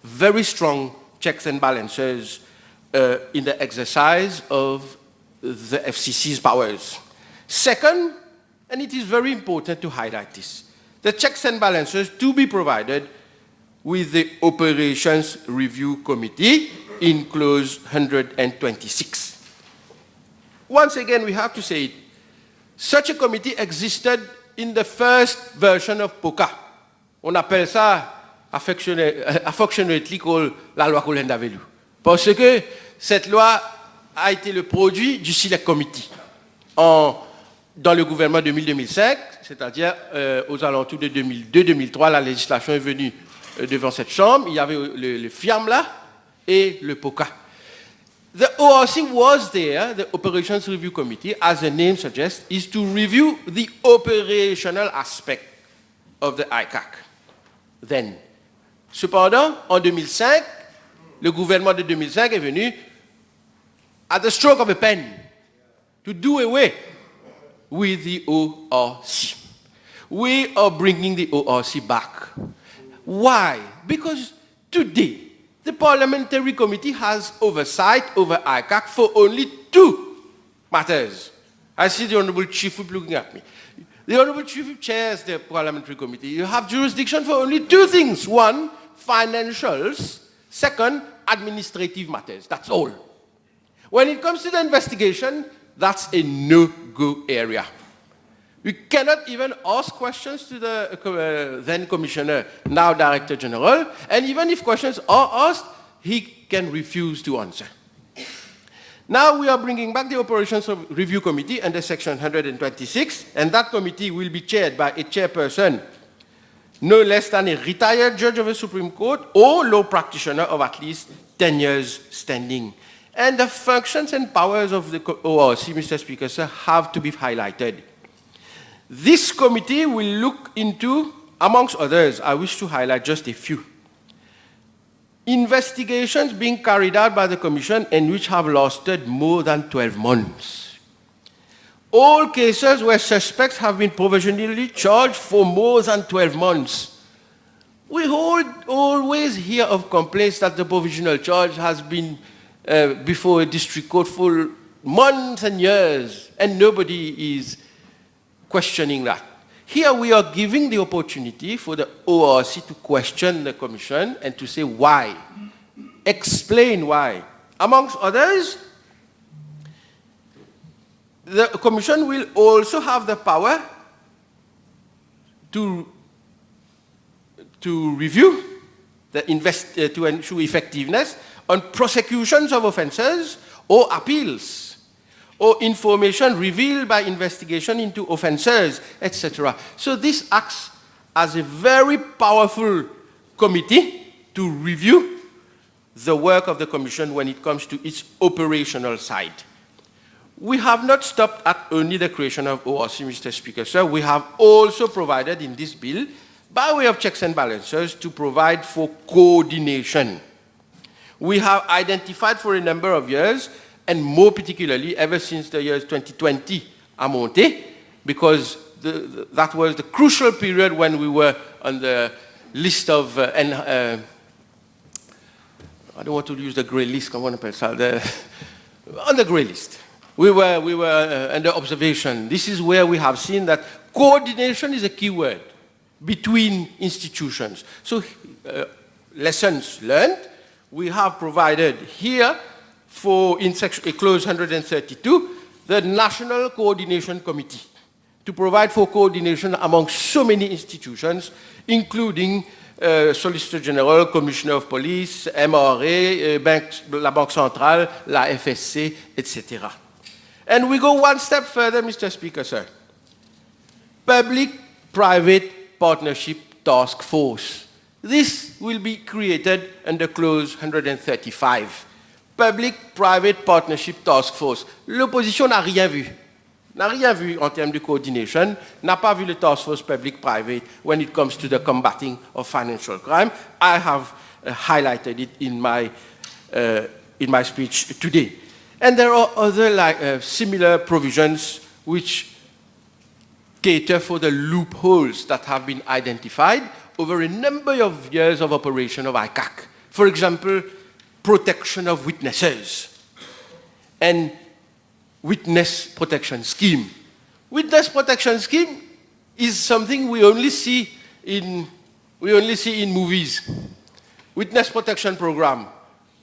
Speaker 2: very strong checks and balances in the exercise of the FCC's powers. Second, and it is very important to highlight this, the checks and balances to be provided with the Operations Review Committee in clause 126. Once again, we have to say it. Such a committee existed in the first version of POCA. On appelle ça affectionately called la loi Colenda-Velou. Parce que cette loi a été le produit du Select Committee dans le gouvernement 2000-2005, c'est-à-dire aux alentours de 2002-2003, la législation est venue devant cette chambre. Il y avait le FIAM là et le POCA. The ORC was there, the Operations Review Committee, as the name suggests, is to review the operational aspect of the ICAC. Then. Cependant, en 2005, le gouvernement de 2005 est venu at the stroke of a pen to do away with the ORC. We are bringing the ORC back. Why? Because today, the Parliamentary Committee has oversight over ICAC for only two matters. I see the Honourable Chief Whip looking at me. The Honourable Chief Whip chairs the Parliamentary Committee. You have jurisdiction for only two things. One, financials. Second, administrative matters. That's all. When it comes to the investigation, that's a no-go area. We cannot even ask questions to the then Commissioner, now Director General, and even if questions are asked, he can refuse to answer. Now we are bringing back the Operations Review Committee under Section 126, and that committee will be chaired by a chairperson, no less than a retired judge of the Supreme Court or law practitioner of at least 10 years standing. And the functions and powers of the ORC, Mr. Speaker, sir, have to be highlighted. This committee will look into, amongst others, I wish to highlight just a few, investigations being carried out by the Commission and which have lasted more than 12 months. All cases where suspects have been provisionally charged for more than 12 months. We always hear of complaints that the provisional charge has been before a district court for months and years, and nobody is questioning that. Here we are giving the opportunity for the ORC to question the Commission and to say why. Explain why. Amongst others, the Commission will also have the power to review, to ensure effectiveness on prosecutions of offences or appeals, or information revealed by investigation into offences, etc. So this acts as a very powerful committee to review the work of the Commission when it comes to its operational side. We have not stopped at only the creation of ORC, Mr. Speaker, sir. We have also provided in this bill, by way of checks and balances, to provide for coordination. We have identified for a number of years, and more particularly ever since the years 2020 are monté, because that was the crucial period when we were on the list of, I don't want to use the grey list, on the grey list. We were under observation. This is where we have seen that coordination is a key word between institutions. So lessons learned, we have provided here in clause 132, the National Coordination Committee, to provide for coordination among so many institutions, including Solicitor General, Commissioner of Police, MRA, la Banque Centrale, la FSC, etc. And we go one step further, Mr. Speaker, sir. Public-Private Partnership Task Force. This will be created under clause 135. Public-Private Partnership Task Force. L'opposition n'a rien vu. N'a rien vu en termes de coordination, n'a pas vu le task force public-private when it comes to the combating of financial crime. I have highlighted it in my speech today. And there are other similar provisions which cater for the loopholes that have been identified over a number of years of operation of ICAC. For example, protection of witnesses and witness protection scheme. Witness protection scheme is something we only see in we only see in movies. Witness protection program.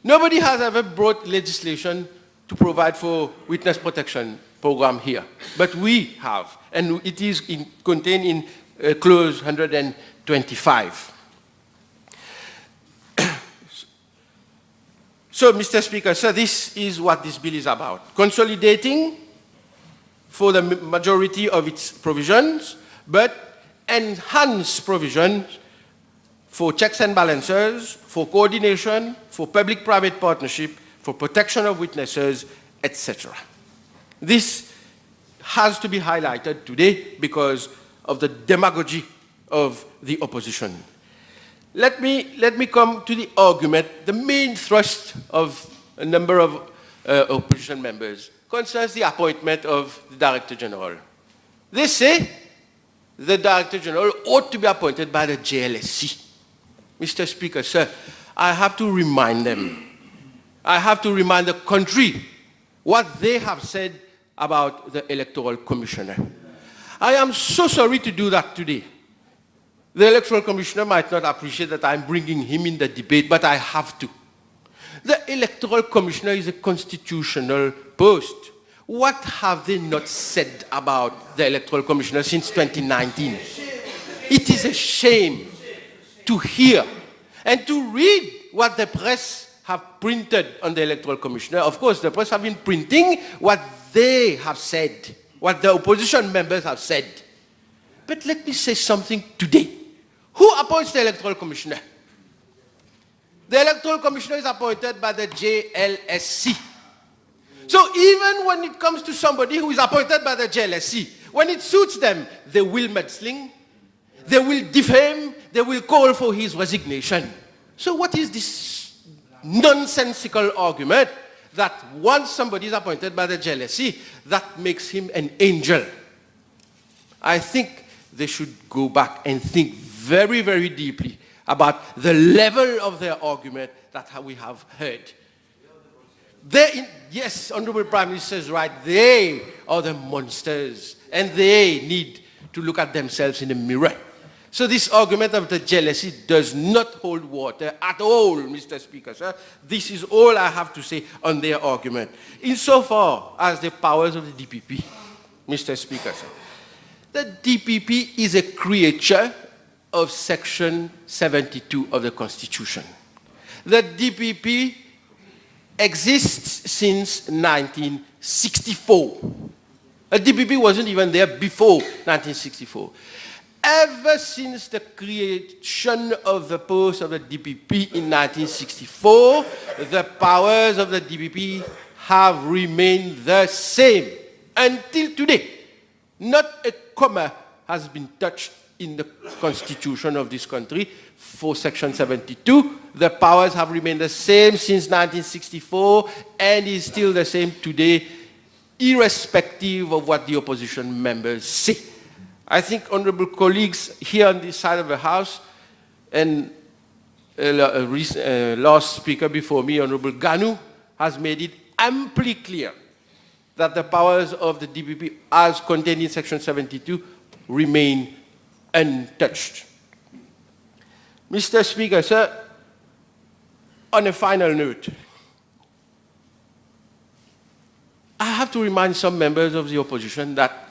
Speaker 2: Nobody has ever brought legislation to provide for witness protection program here, but we have, and it is contained in clause 125. So, Mr. Speaker, so this is what this bill is about. Consolidating for the majority of its provisions, but enhance provisions for checks and balances, for coordination, for public-private partnership, for protection of witnesses, etc. This has to be highlighted today because of the demagogy of the opposition. Let me come to the argument. The main thrust of a number of opposition members concerns the appointment of the Director General. They say the Director General ought to be appointed by the JLSC. Mr. Speaker, sir, I have to remind them, I have to remind the country what they have said about the Electoral Commissioner. I am so sorry to do that today. The Electoral Commissioner might not appreciate that I'm bringing him in the debate, but I have to. The Electoral Commissioner is a constitutional post. What have they not said about the Electoral Commissioner since 2019? It is a shame to hear and to read what the press have printed on the Electoral Commissioner. Of course, the press have been printing what they have said, what the opposition members have said. But let me say something today. Who appoints the Electoral Commissioner? The Electoral Commissioner is appointed by the JLSC. So even when it comes to somebody who is appointed by the JLSC, when it suits them, they will mudsling, they will defame, they will call for his resignation. So what is this nonsensical argument that once somebody is appointed by the JLSC, that makes him an angel? I think they should go back and think very, very deeply about the level of their argument that we have heard. Yes, Honorable Prime Minister is right. They are the monsters, and they need to look at themselves in the mirror. So this argument of the jealousy does not hold water at all, Mr. Speaker, sir. This is all I have to say on their argument. Insofar as the powers of the DPP, Mr. Speaker, sir, the DPP is a creature of Section 72 of the Constitution. The DPP exists since 1964. The DPP wasn't even there before 1964. Ever since the creation of the post of the DPP in 1964, the powers of the DPP have remained the same until today. Not a comma has been touched in the constitution of this country for Section 72. The powers have remained the same since 1964 and is still the same today, irrespective of what the opposition members say. I think honorable colleagues here on this side of the House and last speaker before me, Honorable Ganu, has made it amply clear that the powers of the DPP as contained in Section 72 remain untouched. Mr. Speaker, sir, on a final note, I have to remind some members of the opposition that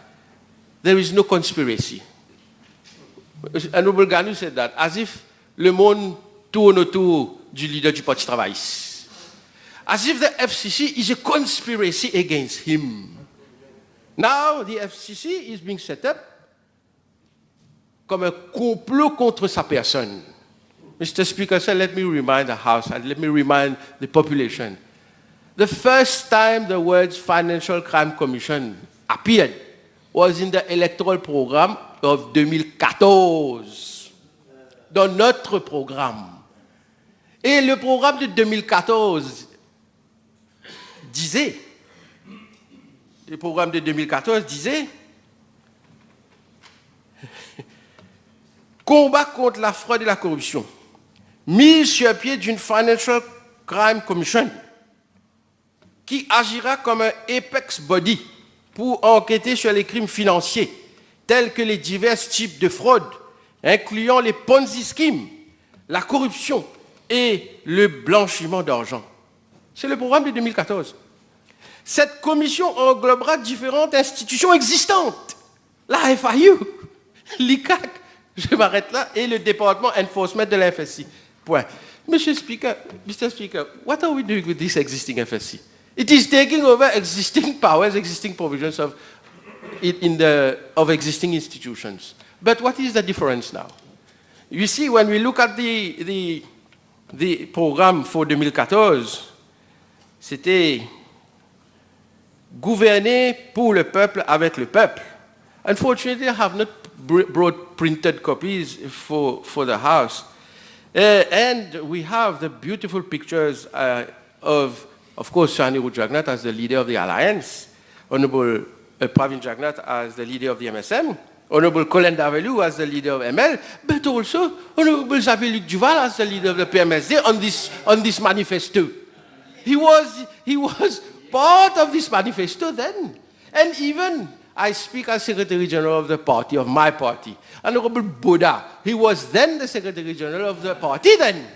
Speaker 2: there is no conspiracy. Honorable Ganu said that, as if le monde tourne autour du leader du Parti travailliste. As if the FCC is a conspiracy against him. Now the FCC is being set up comme un complot contre sa personne. Mr. Speaker, sir, let me remind the House and let me remind the population. The first time the words Financial Crime Commission appeared was in the electoral program of 2014, dans notre programme. Et le programme de 2014 disait, le programme de 2014 disait, combat contre la fraude et la corruption, mise sur pied d'une Financial Crime Commission qui agira comme un apex body pour enquêter sur les crimes financiers, tels que les divers types de fraude, incluant les Ponzi schemes, la corruption et le blanchiment d'argent. C'est le programme de 2014. Cette commission englobera différentes institutions existantes. La FIU, l'ICAC, je m'arrête là, et le département enforcement de la FSI. Point. Mr. Speaker, what are we doing with this existing FSC? It is taking over existing powers, existing provisions of existing institutions. But what is the difference now? You see, when we look at the programme for 2014, c'était gouverner pour le peuple, avec le peuple. Unfortunately, I have not brought printed copies for the House. And we have the beautiful pictures of course, Shani Jagannath as the leader of the Alliance, Honorable Pravin Jagannath as the leader of the MSM, Honorable Colin Davelu as the leader of ML, but also Honorable Xavier-Luc Duval as the leader of the PMSD on this manifesto. He was part of this manifesto then. And even I speak as Secretary General of the party, of my party. Honorable Boda, he was then the Secretary General of the party then.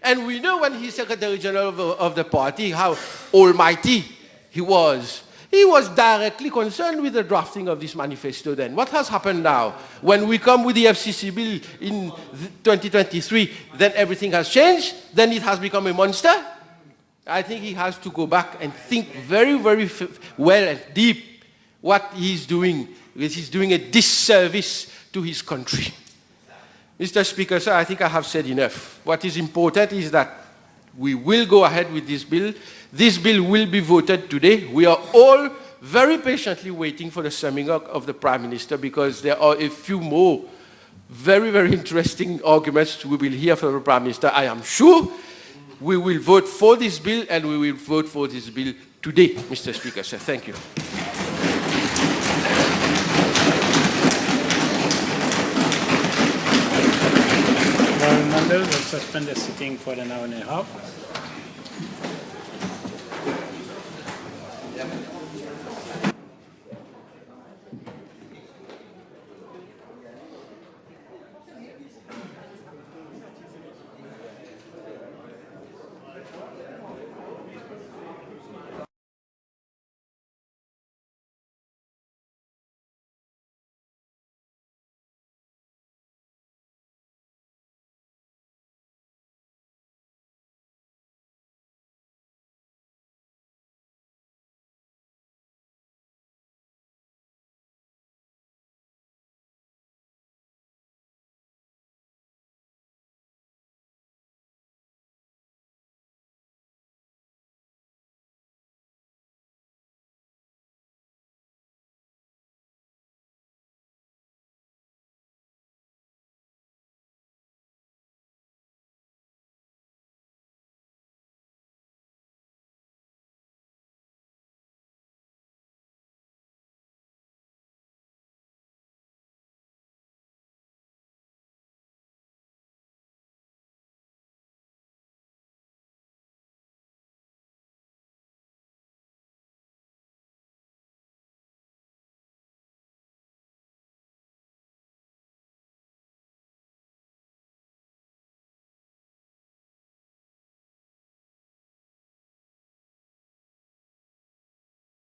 Speaker 2: And we know when he's Secretary General of the party how almighty he was. He was directly concerned with the drafting of this manifesto then. What has happened now? When we come with the FCC bill in 2023, then everything has changed, then it has become a monster. I think he has to go back and think very, very well and deep what he's doing. He's doing a disservice to his country. Mr. Speaker, sir, I think I have said enough. What is important is that we will go ahead with this bill. This bill will be voted today. We are all very patiently waiting for the summing up of the Prime Minister because there are a few more very, very interesting arguments we will hear from the Prime Minister. I am sure we will vote for this bill and we will vote for this bill today, Mr. Speaker, sir. Thank you.
Speaker 4: Members will suspend the sitting for an hour and a half.